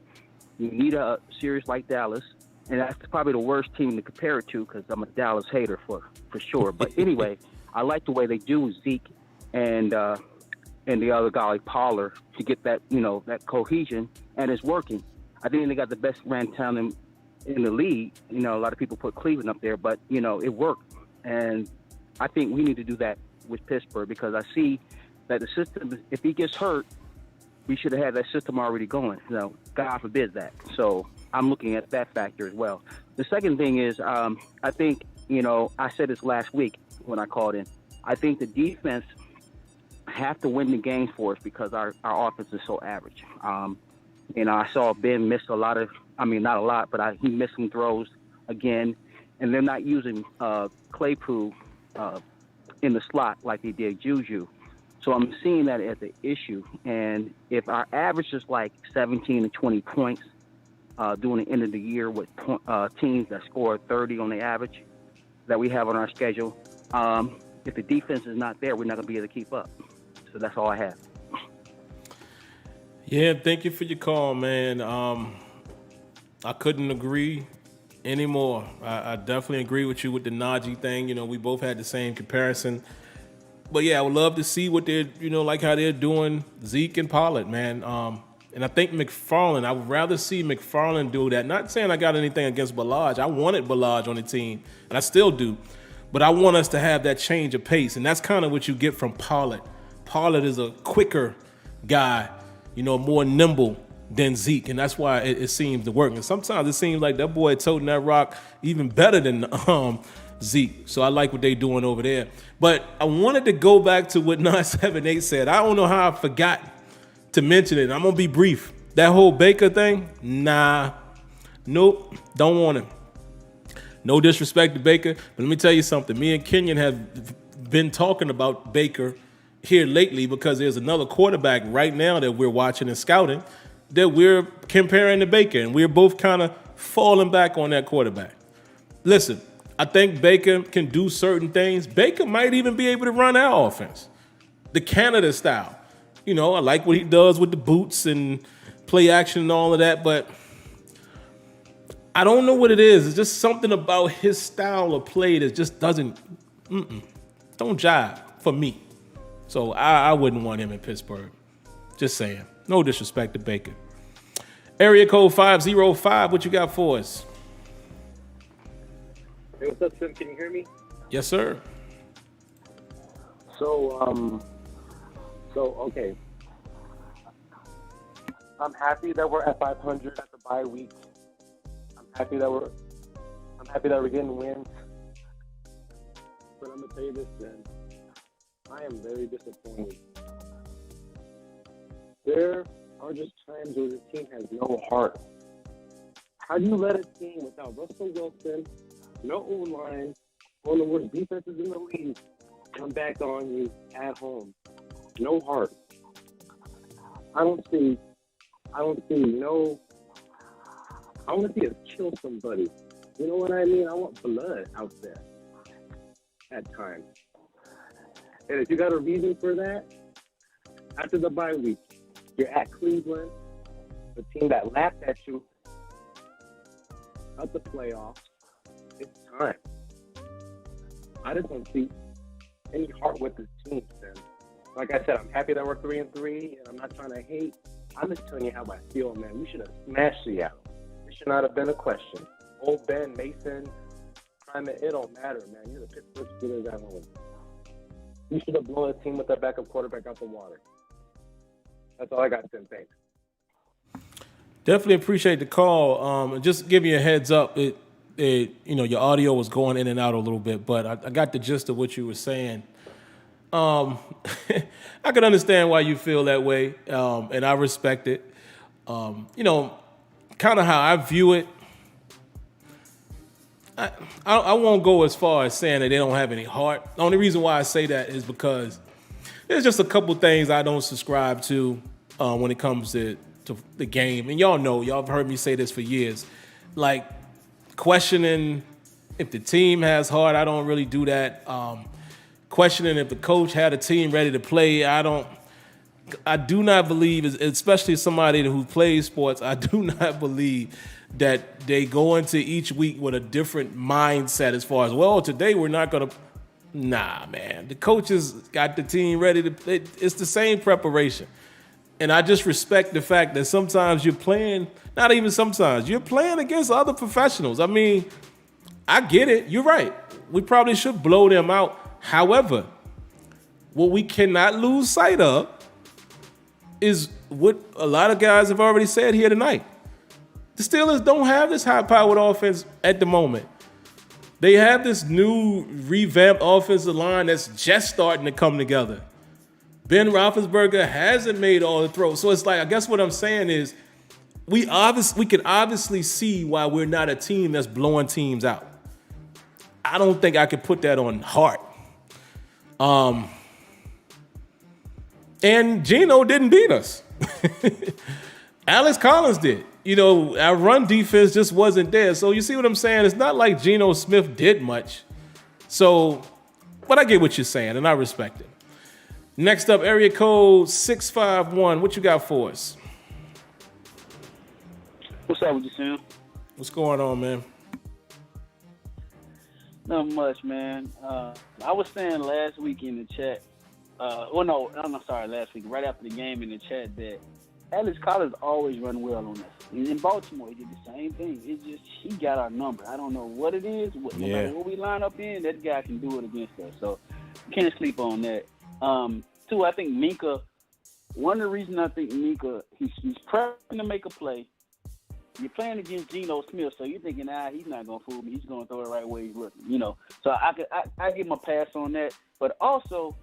S5: need a series like Dallas. And that's probably the worst team to compare it to because I'm a Dallas hater for sure. But anyway, I like the way they do Zeke and the other guy like Pollard to get that, that cohesion, and it's working. I think they got the best ran town in the league. A lot of people put Cleveland up there, but, it worked. And I think we need to do that with Pittsburgh because I see that the system, if he gets hurt, we should have had that system already going. God forbid that. So I'm looking at that factor as well. The second thing is I think, I said this last week when I called in, I think the defense have to win the game for us because our offense is so average. I saw Ben miss a lot of, not a lot, but he missed some throws again, and they're not using Claypool in the slot like they did Juju. So I'm seeing that as an issue. And if our average is like 17 to 20 points, during the end of the year with teams that score 30 on the average that we have on our schedule. If the defense is not there, we're not going to be able to keep up. So that's all I have.
S1: Yeah, thank you for your call, man. I couldn't agree anymore. I definitely agree with you with the Najee thing. You know, we both had the same comparison. But yeah, I would love to see what they're, like how they're doing Zeke and Pollard, man. And I think McFarland, I would rather see McFarland do that. Not saying I got anything against Ballage. I wanted Ballage on the team, and I still do. But I want us to have that change of pace, and that's kind of what you get from Pollard. Pollard is a quicker guy, more nimble than Zeke, and that's why it seems to work. And sometimes it seems like that boy toting that rock even better than Zeke. So I like what they're doing over there. But I wanted to go back to what 978 said. I don't know how I forgot to mention it. I'm going to be brief. That whole Baker thing, nope, don't want him. No disrespect to Baker, but let me tell you something. Me and Kenyon have been talking about Baker here lately because there's another quarterback right now that we're watching and scouting that we're comparing to Baker, and we're both kind of falling back on that quarterback. Listen, I think Baker can do certain things. Baker might even be able to run our offense, the Canada style. I like what he does with the boots and play action and all of that, but I don't know what it is. It's just something about his style of play that just don't jive for me. So I wouldn't want him in Pittsburgh. Just saying. No disrespect to Baker. Area code 505, what you got for us?
S6: Hey, what's up, Sim? Can you hear me?
S1: Yes, sir.
S6: So, okay. I'm happy that we're at 500 at the bye week. I'm happy that we're getting wins. But I'm gonna tell you this, then. I am very disappointed. There are just times where the team has no heart. How do you let a team without Russell Wilson, no O-line, one of the worst defenses in the league, come back on you at home? No heart. I want to see us kill somebody. You know what I mean? I want blood out there at times. And if you got a reason for that, after the bye week, you're at Cleveland, the team that laughed at you at the playoffs. It's time. I just don't see any heart with this team, man. Like I said, I'm happy that we're 3-3, and I'm not trying to hate. I'm just telling you how I feel, man. We should have smashed Seattle. It should not have been a question. Old Ben, Mason, it don't matter, man. You're the Pittsburgh Steelers at home. You should have blown a team with that backup quarterback out the water. That's all I got, Tim. Thanks.
S1: Definitely appreciate the call. Just give you a heads up. Your audio was going in and out a little bit, but I got the gist of what you were saying. I can understand why you feel that way, and I respect it. Kind of how I view it. I won't go as far as saying that they don't have any heart. The only reason why I say that is because there's just a couple things I don't subscribe to when it comes to the game. And y'all have heard me say this for years. Like, questioning if the team has heart, I don't really do that. Questioning if the coach had a team ready to play, I do not believe, especially somebody who plays sports, I do not believe that they go into each week with a different mindset as far as, well, today we're not going to. Nah, man. The coaches got the team ready to play. It's the same preparation. And I just respect the fact that sometimes you're playing, not even sometimes, you're playing against other professionals. I mean, I get it. You're right. We probably should blow them out. However, what we cannot lose sight of is what a lot of guys have already said here tonight. The Steelers don't have this high-powered offense at the moment. They have this new revamped offensive line that's just starting to come together. Ben Roethlisberger hasn't made all the throws. So it's like, I guess what I'm saying is we can obviously see why we're not a team that's blowing teams out. I don't think I could put that on heart. And Geno didn't beat us. Alex Collins did. Our run defense just wasn't there. So you see what I'm saying? It's not like Geno Smith did much. So, but I get what you're saying, and I respect it. Next up, area code 651. What you got for us?
S7: What's up with you, Sam?
S1: What's going on, man?
S7: Not much, man. I was saying last week in the chat, last week, right after the game in the chat, that Alex Collins always run well on us. In Baltimore, he did the same thing. It's just he got our number. I don't know what it is. No matter what we line up in, that guy can do it against us. So can't sleep on that. Two, I think Minka. One of the reasons I think Minka, he's prepping to make a play. You're playing against Geno Smith, so you're thinking, he's not gonna fool me. He's gonna throw it right where he's looking, So I give him a pass on that. But also,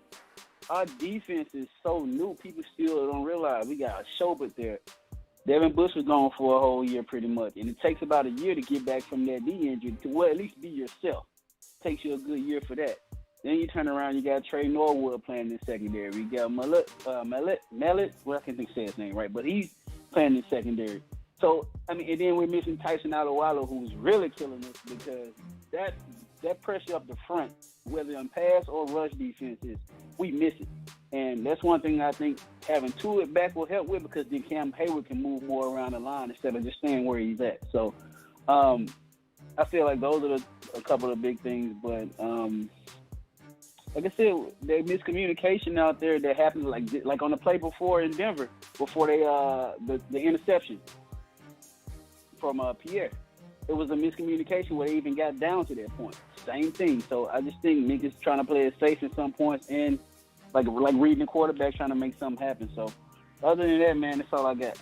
S7: our defense is so new. People still don't realize we got a Schobert there. Devin Bush was gone for a whole year pretty much, and it takes about a year to get back from that knee injury to at least be yourself. Takes you a good year for that. Then you turn around, you got Trey Norwood playing in secondary. You got Mallet. Well, I can't think say his name right, but he's playing in secondary. So, and then we're missing Tyson Alualu, who's really killing us because that pressure up the front, whether on pass or rush defenses, we miss it. And that's one thing I think having Tuitt back will help with because then Cam Hayward can move more around the line instead of just staying where he's at. So I feel like those are a couple of big things. But like I said, there's miscommunication out there that happened like on the play before in Denver, before they the interception from Pierre. It was a miscommunication where they even got down to that point. Same thing. So I just think niggas trying to play it safe at some points and like reading the quarterback, trying to make something happen. So other than that, man, that's all I got.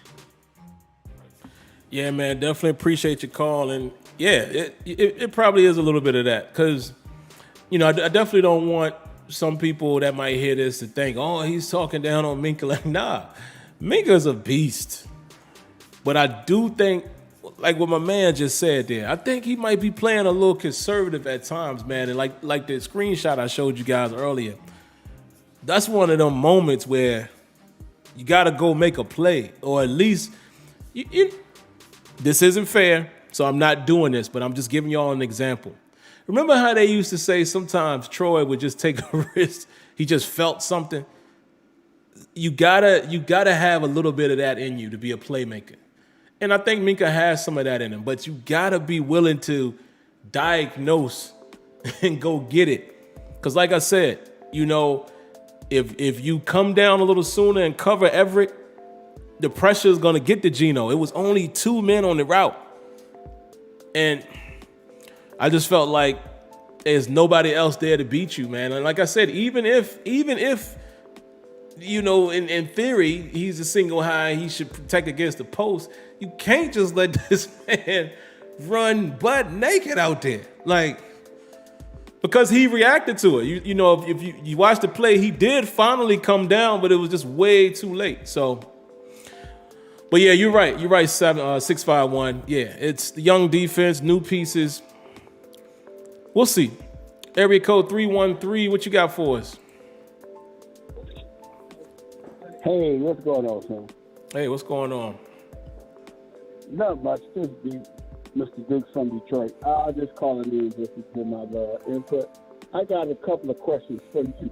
S1: Yeah, man, definitely appreciate your call. And yeah, it probably is a little bit of that because, I definitely don't want some people that might hear this to think, oh, he's talking down on Minka. Like, nah, Minka's a beast. But I do think, like what my man just said there, I think he might be playing a little conservative at times, man. And like the screenshot I showed you guys earlier, that's one of them moments where you got to go make a play, or at least this isn't fair, so I'm not doing this, but I'm just giving y'all an example. Remember how they used to say sometimes Troy would just take a risk, he just felt something? You gotta have a little bit of that in you to be a playmaker. And I think Minka has some of that in him, but you gotta be willing to diagnose and go get it. Because like I said, if you come down a little sooner and cover Everett, the pressure is going to get to Geno. It was only 2 men on the route. And I just felt like there's nobody else there to beat you, man. And like I said, even if in theory, he's a single high, he should protect against the post, you can't just let this man run butt naked out there. Because he reacted to it. If you watch the play, he did finally come down, but it was just way too late. So, but yeah, you're right. 651. Yeah, it's the young defense, new pieces. We'll see. Area code 313. What you got for us?
S8: Hey, what's going on, Sam?
S1: Hey, what's going on?
S8: Not much. Just be Mr. Dukes from Detroit. I'll just call in just to give my input. I got a couple of questions for you.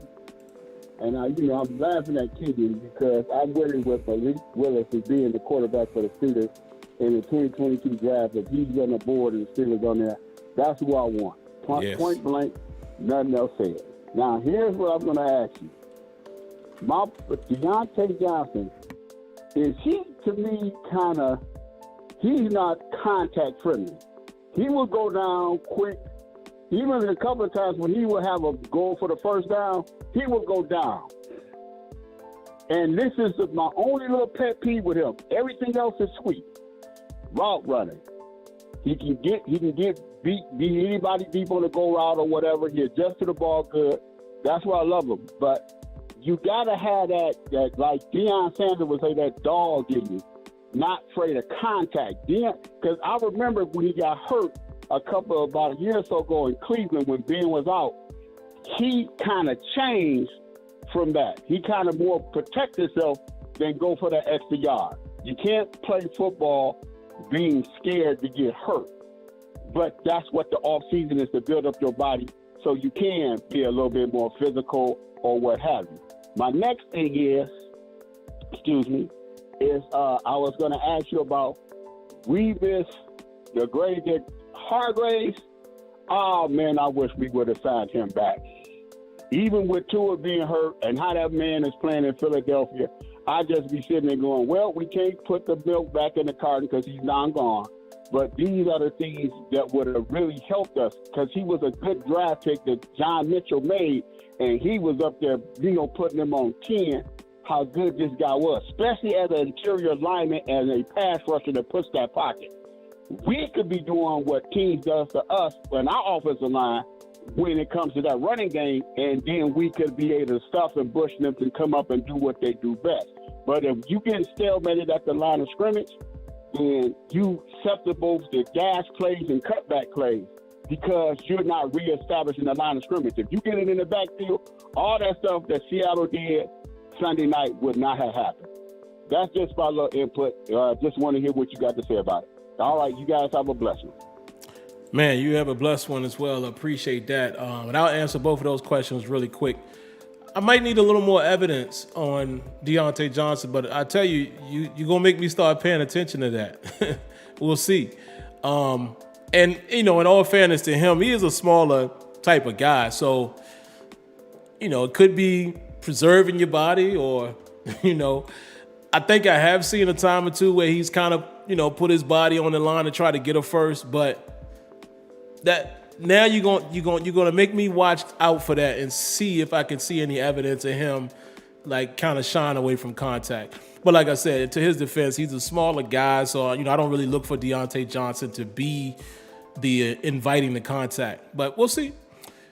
S8: And I'm laughing at Keegan because I'm waiting with Malik Willis as being the quarterback for the Steelers in the 2022 draft. If he's on the board and the Steelers on there, that's who I want. Point blank, nothing else said. Now, here's what I'm going to ask you. Diontae Johnson, is he, to me, he's not contact friendly. He will go down quick. Even a couple of times when he will have a goal for the first down, he will go down. And this is my only little pet peeve with him. Everything else is sweet. Route running. He can beat anybody deep on the go route or whatever. He adjusts to the ball good. That's why I love him. But you gotta have that like Deion Sanders would say, that dog in you. Not afraid of contact. Because I remember when he got hurt about a year or so ago in Cleveland when Ben was out, he kind of changed from that. He kind of more protect himself than go for that extra yard. You can't play football being scared to get hurt. But that's what the off season is, to build up your body so you can be a little bit more physical or what have you. My next thing is I was going to ask you about Revis, the grade that Hargraves. Oh, man, I wish we would have signed him back. Even with Tua being hurt and how that man is playing in Philadelphia, I'd just be sitting there going, well, we can't put the milk back in the carton because he's long gone. But these are the things that would have really helped us, because he was a good draft pick that John Mitchell made, and he was up there, putting him on 10, how good this guy was, especially as an interior lineman and a pass rusher that puts that pocket. We could be doing what teams does to us in our offensive line when it comes to that running game, and then we could be able to stuff and Bush them to come up and do what they do best. But if you get stalemated at the line of scrimmage, then you susceptible to gas plays and cutback plays because you're not reestablishing the line of scrimmage. If you get it in the backfield, all that stuff that Seattle did Sunday night would not have happened. That's just my little input. Just want to hear what you got to say about it. All right, you guys have a blessing.
S1: Man, you have a blessed one as well. I appreciate that. And I'll answer both of those questions really quick. I might need a little more evidence on Diontae Johnson, but I tell you, you're going to make me start paying attention to that. We'll see. And, in all fairness to him, he is a smaller type of guy. So, it could be preserving your body or, I think I have seen a time or two where he's kind of, put his body on the line to try to get a first, but that now you're going to make me watch out for that and see if I can see any evidence of him like kind of shine away from contact. But like I said, to his defense, he's a smaller guy, so I don't really look for Diontae Johnson to be the inviting the contact. But we'll see.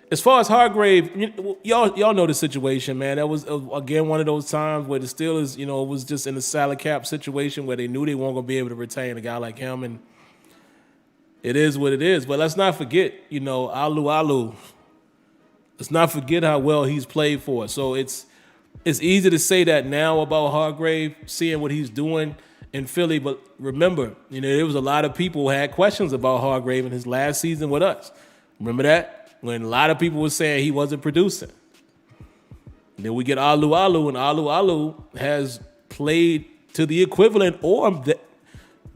S1: As far as Hargrave, y'all know the situation, man. That was again one of those times where the Steelers, was just in a salary cap situation where they knew they weren't going to be able to retain a guy like him, and it is what it is. But let's not forget, Alu. Let's not forget how well he's played for us. So it's easy to say that now about Hargrave, seeing what he's doing in Philly. But remember, there was a lot of people who had questions about Hargrave in his last season with us. Remember that? When a lot of people were saying he wasn't producing. And then we get Alu, and Alu has played to the equivalent or,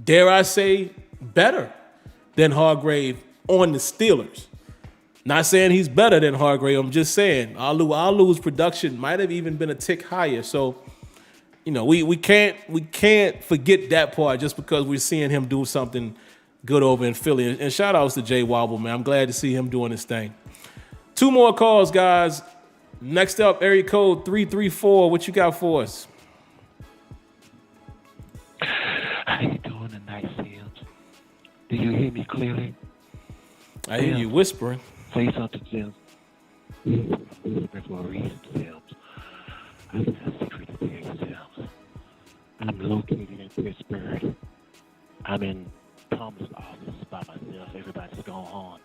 S1: dare I say, better than Hargrave on the Steelers. Not saying he's better than Hargrave. I'm just saying Alu's production might have even been a tick higher. So, we can't forget that part just because we're seeing him do something good over in Philly. And shout outs to Jay Wobble, man. I'm glad to see him doing his thing. 2 more calls, guys. Next up, area code 334. What you got for us?
S9: How you doing tonight, Sims? Do you hear me clearly?
S1: I hear you whispering.
S9: Say something, Sims. For a reason, Sims. I'm not a secret to tell you, Sims. I'm located in Pittsburgh. I'm in Tomlin's office by myself. Everybody's gone home.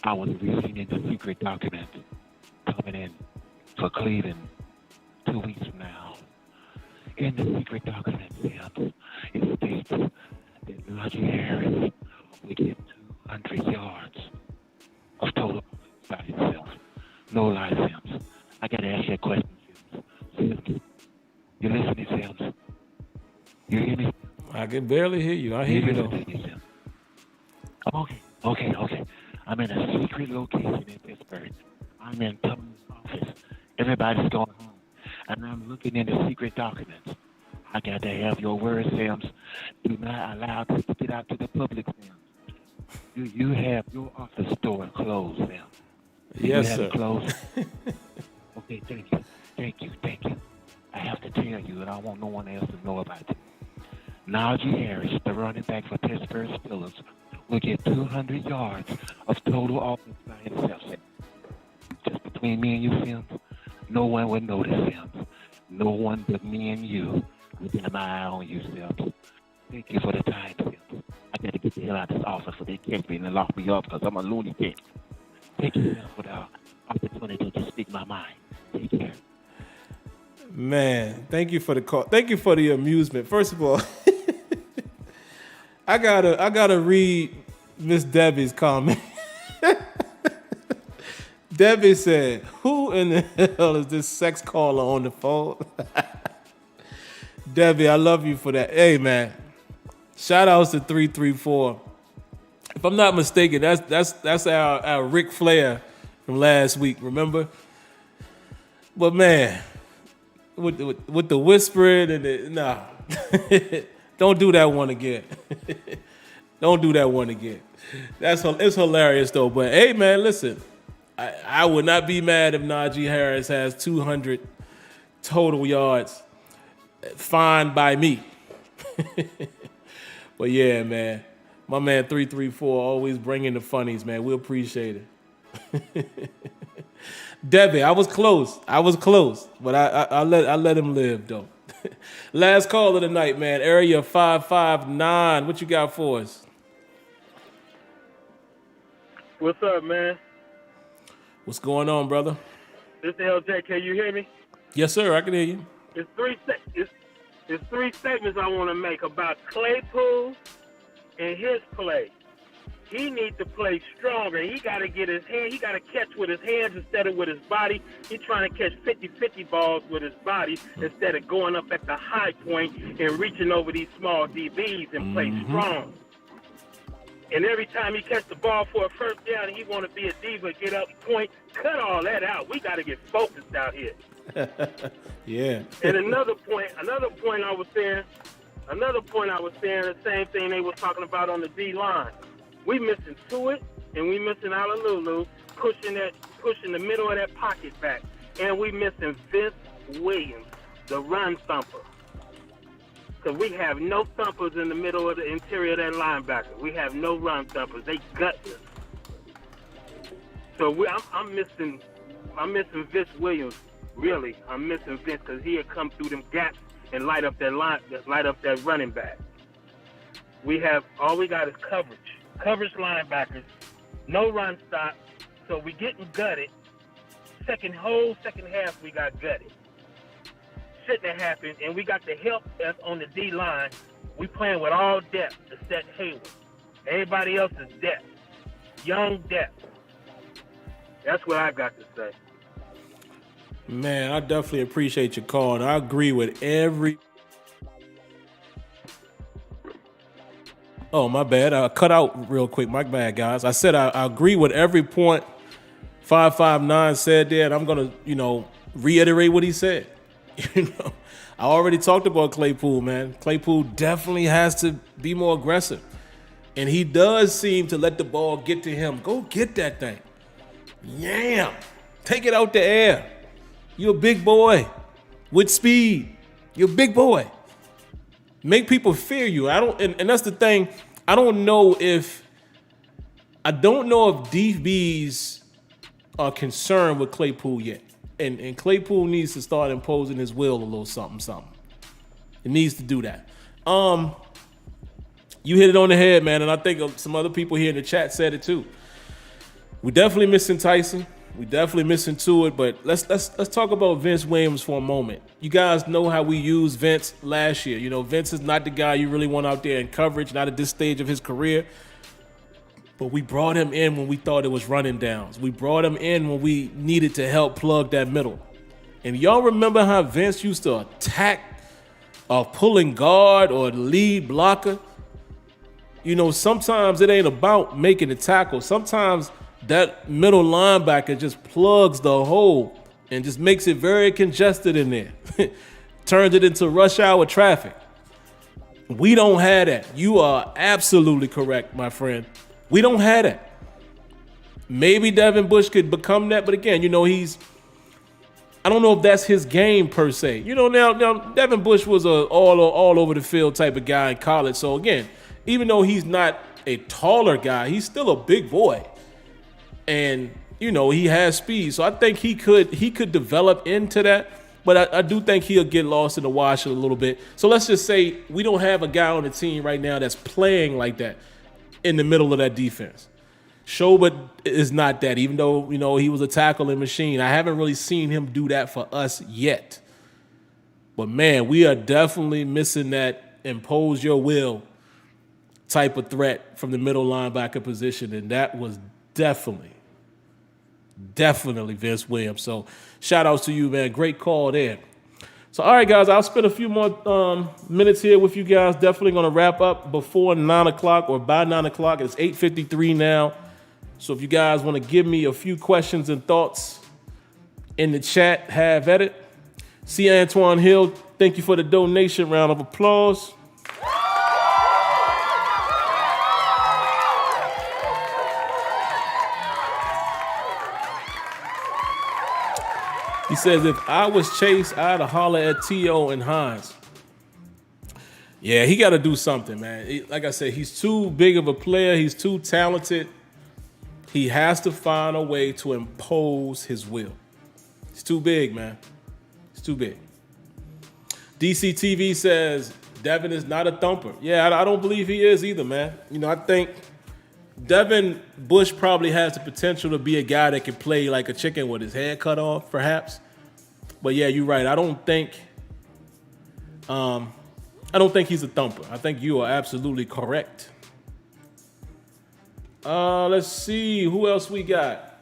S9: I was reading the secret document coming in for Cleveland 2 weeks from now. In the secret document, it states that Najee Harris will get 200 yards of total by himself. No lie, Sims. I gotta ask you a question, Sims. You listening, Sims? You hear me?
S1: I can barely hear you. I hear you though.
S9: Okay. I'm in a secret location in Pittsburgh. I'm in Tomlin's office. Everybody's going home. And I'm looking in the secret documents. I got to have your word, Sims. Do not allow this to get out to the public, Sims. You have your office door closed, Sims.
S1: Yes, sir.
S9: It closed? Okay, thank you. I have to tell you, and I want no one else to know about it. Najee Harris, the running back for Pittsburgh Steelers, will get 200 yards of total offense by himself. Just between me and you, Sims, no one would notice, Sims. No one but me and you would have my eye on you, Sims. Thank you for the time, Sims. I got to get the hell out of this office so they catch me and lock me up because I'm a lunatic. Thank you, Sims, for the opportunity to speak my mind. Take care.
S1: Man, thank you for the call. Thank you for the amusement. First of all, I gotta read Miss Debbie's comment. Debbie said, "Who in the hell is this sex caller on the phone?" Debbie, I love you for that. Hey, man, shout outs to 334. If I'm not mistaken, that's our Ric Flair from last week. Remember? But man, with the whispering and don't do that one again. Don't do that one again. It's hilarious though. But hey, man, listen. I would not be mad if Najee Harris has 200 total yards. Fine by me. But yeah, man. My man 334 always bringing the funnies, man. We appreciate it. Debbie, I was close, but I let him live though. Last call of the night, man. Area 559. What you got for us?
S10: What's up, man?
S1: What's going on, brother?
S10: This is LJ. Can you hear me?
S1: Yes, sir. I can hear you.
S10: There's three statements I want to make about Claypool and his play. He needs to play stronger. He got to get his hand. He got to catch with his hands instead of with his body. He's trying to catch 50-50 balls with his body instead of going up at the high point and reaching over these small DBs and play strong. And every time he catch the ball for a first down, he want to be a diva, get up, point, cut all that out. We got to get focused out here.
S1: Yeah.
S10: And another point I was saying, the same thing they were talking about on the D line. We missing Tuitt and we missing Alalulu pushing the middle of that pocket back, and we missing Vince Williams, the run thumper. Because we have no thumpers in the middle of the interior of that linebacker. We have no run thumpers. They gutless. So I'm missing Vince Williams. Really, I'm missing Vince because he'll come through them gaps and light up that running back. All we got is coverage linebackers, no run stop. So we getting gutted. Second half we got gutted. Shouldn't have happened, and we got the help that's on the D line. We playing with all depth except Hayward. Everybody else is depth, young depth. That's what I got to say.
S1: Man, I definitely appreciate your call, and I agree with every. Oh, my bad. I cut out real quick. My bad, guys. I said I agree with every point 559 said there, and I'm gonna, reiterate what he said. I already talked about Claypool, man. Claypool definitely has to be more aggressive, and he does seem to let the ball get to him. Go get that thing. Yeah, take it out the air. You're a big boy with speed. You're a big boy. Make people fear you. And that's the thing. I don't know if DBs are concerned with Claypool yet. And Claypool needs to start imposing his will a little something. It needs to do that. You hit it on the head, man, and I think some other people here in the chat said it too. We're definitely missing Tyson. We definitely missing Tuitt, but let's talk about Vince Williams for a moment. You guys know how we used Vince last year. Vince is not the guy you really want out there in coverage, not at this stage of his career. But we brought him in when we thought it was running downs. We brought him in when we needed to help plug that middle. And y'all remember how Vince used to attack a pulling guard or the lead blocker? Sometimes it ain't about making the tackle. Sometimes that middle linebacker just plugs the hole and just makes it very congested in there. Turns it into rush hour traffic. We don't have that. You are absolutely correct, my friend. We don't have that. Maybe Devin Bush could become that, but again, I don't know if that's his game per se. Now Devin Bush was a all over the field type of guy in college. So again, even though he's not a taller guy, he's still a big boy. And, he has speed. So I think he could develop into that. But I do think he'll get lost in the wash a little bit. So let's just say we don't have a guy on the team right now that's playing like that in the middle of that defense. Schobert is not that, even though, he was a tackling machine. I haven't really seen him do that for us yet. But, man, we are definitely missing that impose your will type of threat from the middle linebacker position, and that was definitely Vince Williams. So shout outs to you, man. Great call there. So, all right, guys, I'll spend a few more minutes here with you guys. Definitely going to wrap up before 9 o'clock or by 9 o'clock. It's 8:53 now. So if you guys want to give me a few questions and thoughts in the chat, have at it. See Antoine Hill, thank you for the donation. Round of applause. He says, if I was Chase, I'd holler at T.O. and Hines. Yeah, he got to do something, man. Like I said, he's too big of a player. He's too talented. He has to find a way to impose his will. He's too big, man. He's too big. DCTV says, Devin is not a thumper. Yeah, I don't believe he is either, man. You know, I think Devin Bush probably has the potential to be a guy that can play like a chicken with his head cut off, perhaps. But yeah, you're right. I don't think he's a thumper. I think you are absolutely correct. Let's see who else we got.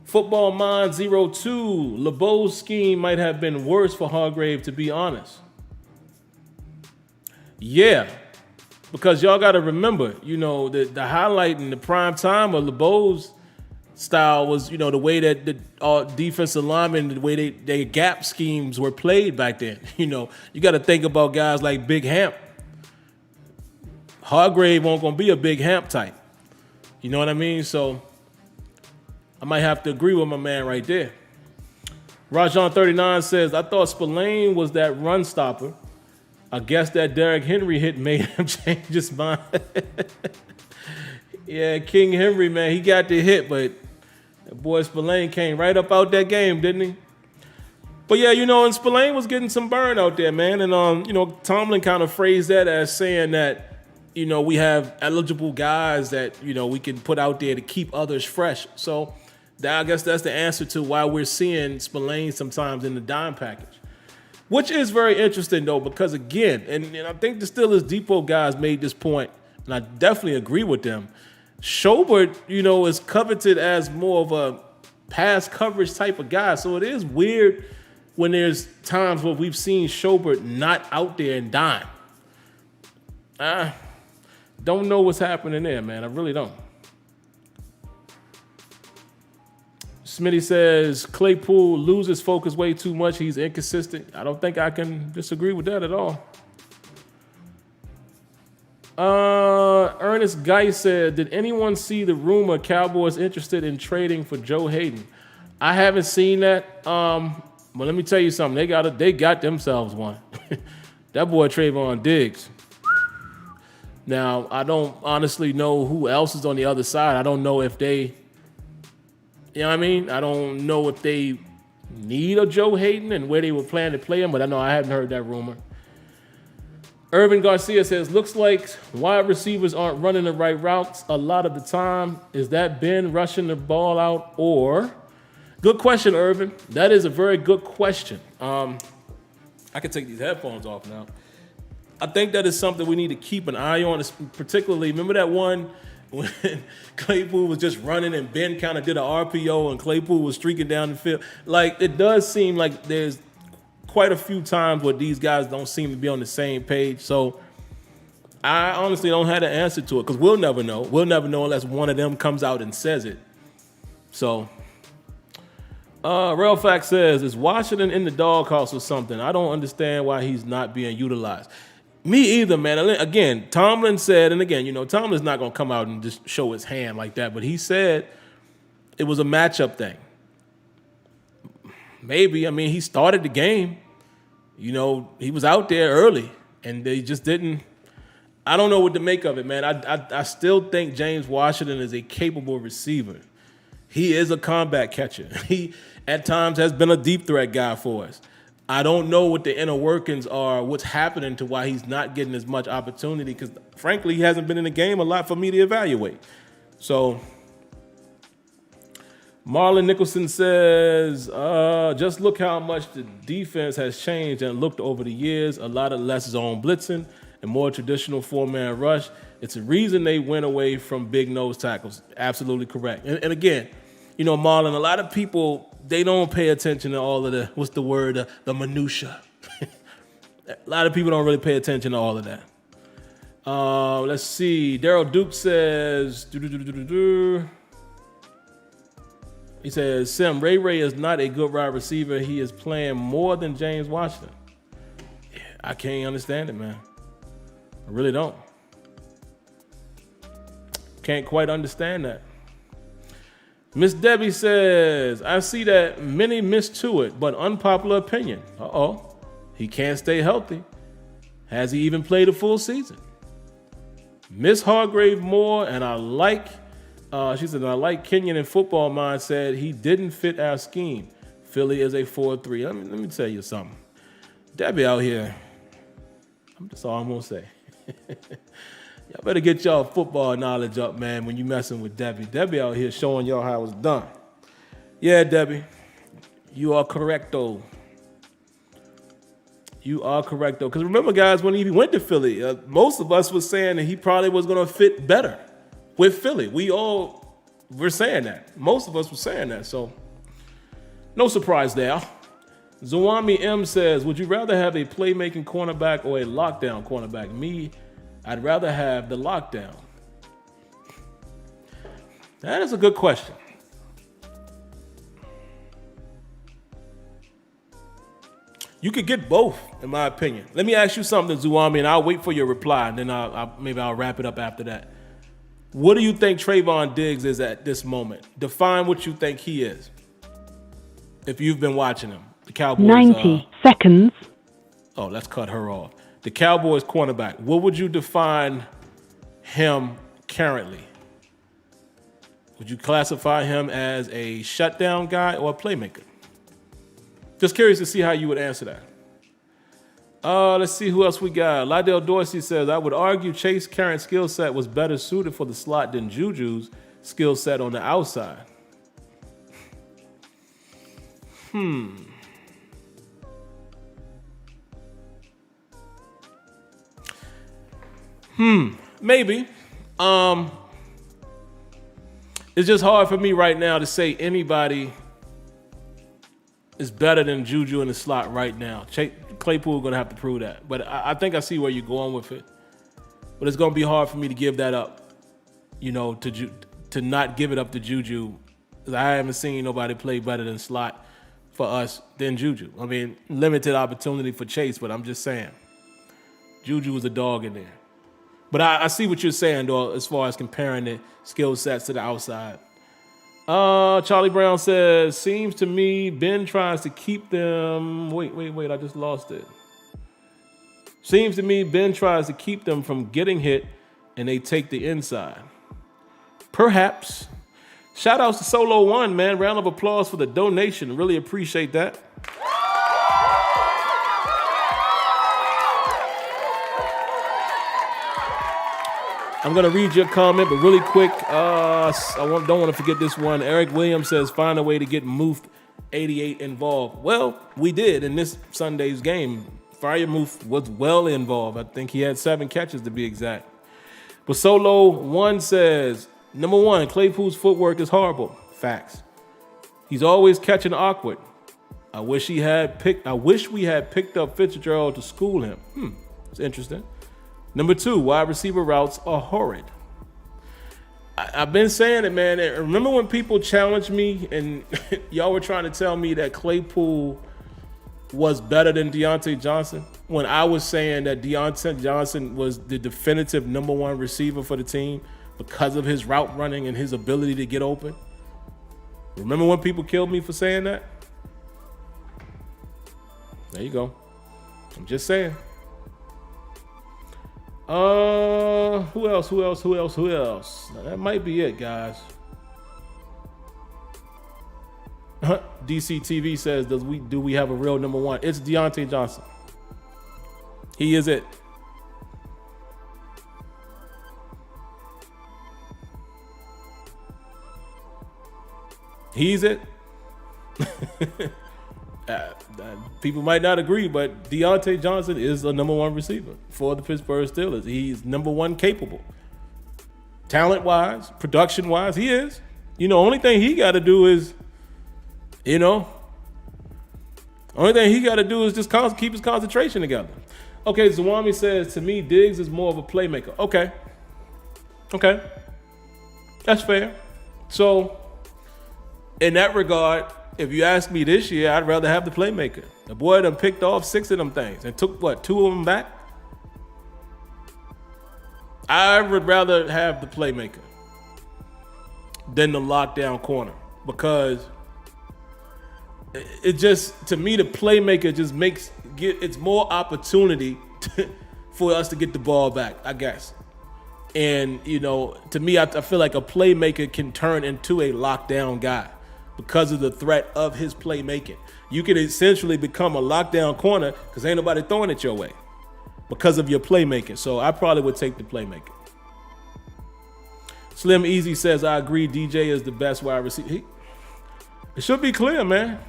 S1: Football Mind 02. LeBeau's scheme might have been worse for Hargrave, to be honest. Yeah. Because y'all got to remember, you know, the highlight in the prime time of LeBeau's style was, you know, the way that the defensive linemen, the way their gap schemes were played back then. You know, you got to think about guys like Big Hamp. Hargrave won't going to be a Big Hamp type. You know what I mean? So I might have to agree with my man right there. Rajon39 says, I thought Spillane was that run stopper. I guess that Derrick Henry hit made him change his mind. Yeah, King Henry, man, he got the hit, but that boy Spillane came right up out that game, didn't he? But yeah, you know, and Spillane was getting some burn out there, man. And, you know, Tomlin kind of phrased that as saying that, you know, we have eligible guys that, you know, we can put out there to keep others fresh. So I guess that's the answer to why we're seeing Spillane sometimes in the dime package. Which is very interesting, though, because, again, and I think the Steelers Depot guys made this point, and I definitely agree with them. Schobert, you know, is coveted as more of a pass coverage type of guy. So it is weird when there's times where we've seen Schobert not out there and dime. Don't know what's happening there, man. I really don't. Smitty says Claypool loses focus way too much. He's inconsistent. I don't think I can disagree with that at all. Ernest Guy said, did anyone see the rumor Cowboys interested in trading for Joe Hayden? I haven't seen that. But let me tell you something. They got themselves one. That boy Trayvon Diggs. Now, I don't honestly know who else is on the other side. I don't know if they, you know what I mean? I don't know if they need a Joe Hayden and where they were planning to play him, but I know I haven't heard that rumor. Irvin Garcia says, looks like wide receivers aren't running the right routes a lot of the time. Is that Ben rushing the ball out or? Good question, Irvin. That is a very good question. I can take these headphones off now. I think that is something we need to keep an eye on, particularly, remember that one when Claypool was just running and Ben kind of did an RPO and Claypool was streaking down the field? Like, it does seem like there's quite a few times where these guys don't seem to be on the same page. So I honestly don't have the answer to it because we'll never know. We'll never know unless one of them comes out and says it. So Relfax says, is Washington in the doghouse or something? I don't understand why he's not being utilized. Me either, man. Again, Tomlin said, and again, you know, Tomlin's not going to come out and just show his hand like that, but he said it was a matchup thing. Maybe. I mean, he started the game. You know, he was out there early, and they just didn't. I don't know what to make of it, man. I still think James Washington is a capable receiver. He is a combat catcher. He, at times, has been a deep threat guy for us. I don't know what the inner workings are, what's happening to why he's not getting as much opportunity, because, frankly, he hasn't been in the game a lot for me to evaluate. So, Marlon Nicholson says, just look how much the defense has changed and looked over the years. A lot of less zone blitzing and more traditional four-man rush. It's a reason they went away from big nose tackles. Absolutely correct. And again, you know, Marlon, a lot of people, they don't pay attention to all of the, what's the word, the minutia. A lot of people don't really pay attention to all of that. Let's see. Daryl Duke says, he says, Sim, Ray is not a good wide receiver. He is playing more than James Washington. Yeah, I can't understand it, man. I really don't. Can't quite understand that. Miss Debbie says, I see that many miss to it, but unpopular opinion. Uh-oh. He can't stay healthy. Has he even played a full season? Miss Hargrave Moore, and I like, she said, I like Kenyon in football mindset. He didn't fit our scheme. Philly is a 4-3. Let me tell you something. Debbie out here, that's all I'm going to say. Y'all better get y'all football knowledge up, man, when you messing with Debbie. Debbie out here showing y'all how it's done. Yeah, Debbie, you are correct, though. You are correct, though. Because remember, guys, when he went to Philly, most of us were saying that he probably was going to fit better with Philly. We all were saying that. Most of us were saying that. So, no surprise there. Zawami M says, would you rather have a playmaking cornerback or a lockdown cornerback? Me, I'd rather have the lockdown. That is a good question. You could get both, in my opinion. Let me ask you something, Zuwami, and I'll wait for your reply, and then maybe I'll wrap it up after that. What do you think Trayvon Diggs is at this moment? Define what you think he is. If you've been watching him. The Cowboys.
S11: 90 seconds.
S1: Oh, let's cut her off. The Cowboys cornerback. What would you define him currently? Would you classify him as a shutdown guy or a playmaker? Just curious to see how you would answer that. Let's see who else we got. Lydell Dorsey says, I would argue Chase current skill set was better suited for the slot than Juju's skill set on the outside. Maybe. It's just hard for me right now to say anybody is better than Juju in the slot right now. Claypool going to have to prove that. But I think I see where you're going with it. But it's going to be hard for me to give that up, you know, to not give it up to Juju. Because I haven't seen nobody play better than slot for us than Juju. I mean, limited opportunity for Chase, but I'm just saying. Juju was a dog in there. But I see what you're saying, though, as far as comparing the skill sets to the outside. Charlie Brown says, seems to me Ben tries to keep them. Wait, I just lost it. Seems to me Ben tries to keep them from getting hit and they take the inside. Perhaps. Shout outs to Solo One, man. Round of applause for the donation. Really appreciate that. I'm going to read your comment, but really quick, I don't want to forget this one. Eric Williams says, find a way to get Moof 88 involved. Well, we did in this Sunday's game. Fire Moof was well involved. I think he had 7 catches to be exact. But Solo One says, number 1, Claypool's footwork is horrible. Facts. He's always catching awkward. I wish we had picked up Fitzgerald to school him. It's interesting. Number 2, wide receiver routes are horrid. I've been saying it, man. Remember when people challenged me and y'all were trying to tell me that Claypool was better than Diontae Johnson? When I was saying that Diontae Johnson was the definitive number 1 receiver for the team because of his route running and his ability to get open? Remember when people killed me for saying that? There you go. I'm just saying. Who else? Now, that might be it, guys. DC TV says, do we have a real number 1? It's Diontae Johnson. He is it. He's it. People might not agree, but Diontae Johnson is the number one receiver for the Pittsburgh Steelers. He's number one capable. Talent-wise, production-wise, he is. Only thing he got to do is, only thing he got to do is just keep his concentration together. Okay, Zawami says, to me, Diggs is more of a playmaker. Okay. That's fair. So, in that regard, if you ask me this year, I'd rather have the playmaker. The boy done picked off 6 of them things and took, 2 of them back? I would rather have the playmaker than the lockdown corner, because it just, to me, the playmaker just it's more opportunity for us to get the ball back, I guess. And, to me, I feel like a playmaker can turn into a lockdown guy because of the threat of his playmaking. You can essentially become a lockdown corner because ain't nobody throwing it your way because of your playmaking. So I probably would take the playmaker. Slim Easy says, I agree, DJ is the best wide receiver. It should be clear, man.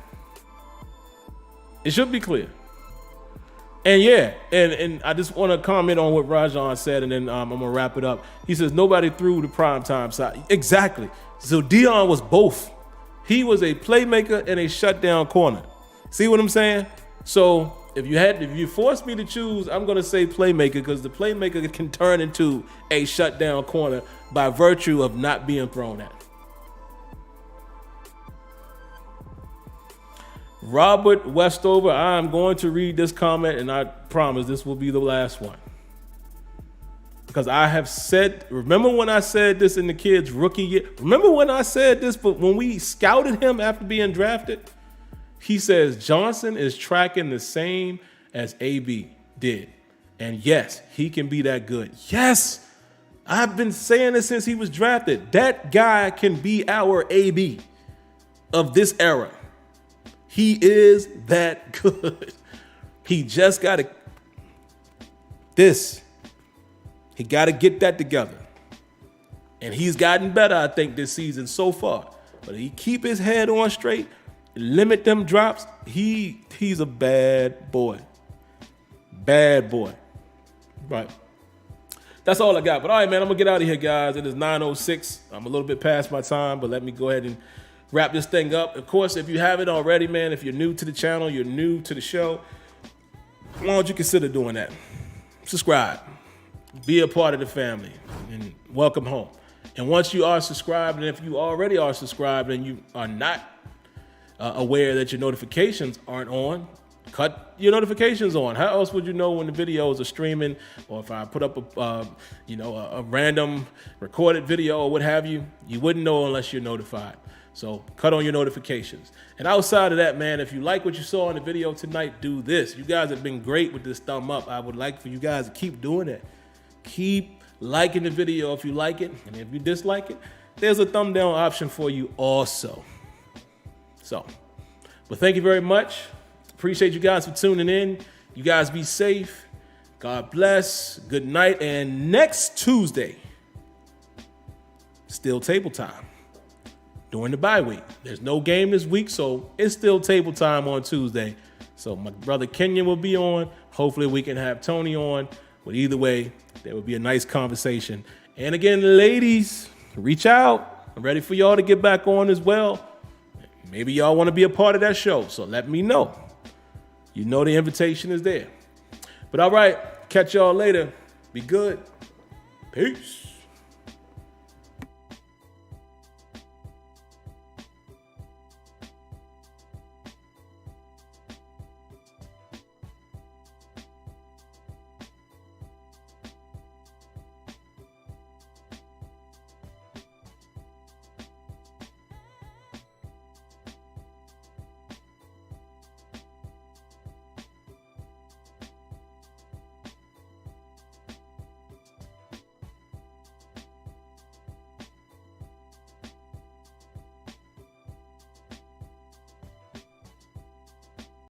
S1: It should be clear. And yeah, and I just want to comment on what Rajan said, and then I'm going to wrap it up. He says, nobody threw the primetime side. Exactly. So Dion was both. He was a playmaker and a shutdown corner. See what I'm saying? So if you force me to choose, I'm going to say playmaker, because the playmaker can turn into a shutdown corner by virtue of not being thrown at. Robert Westover, I'm going to read this comment, and I promise this will be the last one. Because I have said, remember when I said this in the kid's rookie year? Remember when I said this, but when we scouted him after being drafted? He says Johnson is tracking the same as AB did. And yes, he can be that good. Yes, I've been saying this since he was drafted. That guy can be our AB of this era. He is that good. He just got to he got to get that together. And he's gotten better, I think, this season so far. But he keep his head on straight, limit them drops. He's a bad boy. Bad boy. Right. That's all I got. But all right, man, I'm going to get out of here, guys. It is 9:06. I'm a little bit past my time, but let me go ahead and wrap this thing up. Of course, if you haven't already, man, if you're new to the channel, you're new to the show, why don't you consider doing that? Subscribe. Be a part of the family, and welcome home. And once you are subscribed, and if you already are subscribed and you are not aware that your notifications aren't on, cut your notifications on. How else would you know when the videos are streaming, or if I put up a random recorded video or what have you? You wouldn't know unless you're notified. So cut on your notifications. And outside of that, man, if you like what you saw in the video tonight, do this. You guys have been great with this thumb up. I would like for you guys to keep doing it. Keep liking the video if you like it. And if you dislike it, there's a thumb down option for you also. So, but thank you very much. Appreciate you guys for tuning in. You guys be safe. God bless. Good night. And next Tuesday, still table time during the bye week. There's no game this week, so it's still table time on Tuesday. So my brother Kenyon will be on. Hopefully we can have Tony on. But either way, there will be a nice conversation. And again, ladies, reach out. I'm ready for y'all to get back on as well. Maybe y'all want to be a part of that show, so let me know. You know the invitation is there. But all right, catch y'all later. Be good. Peace.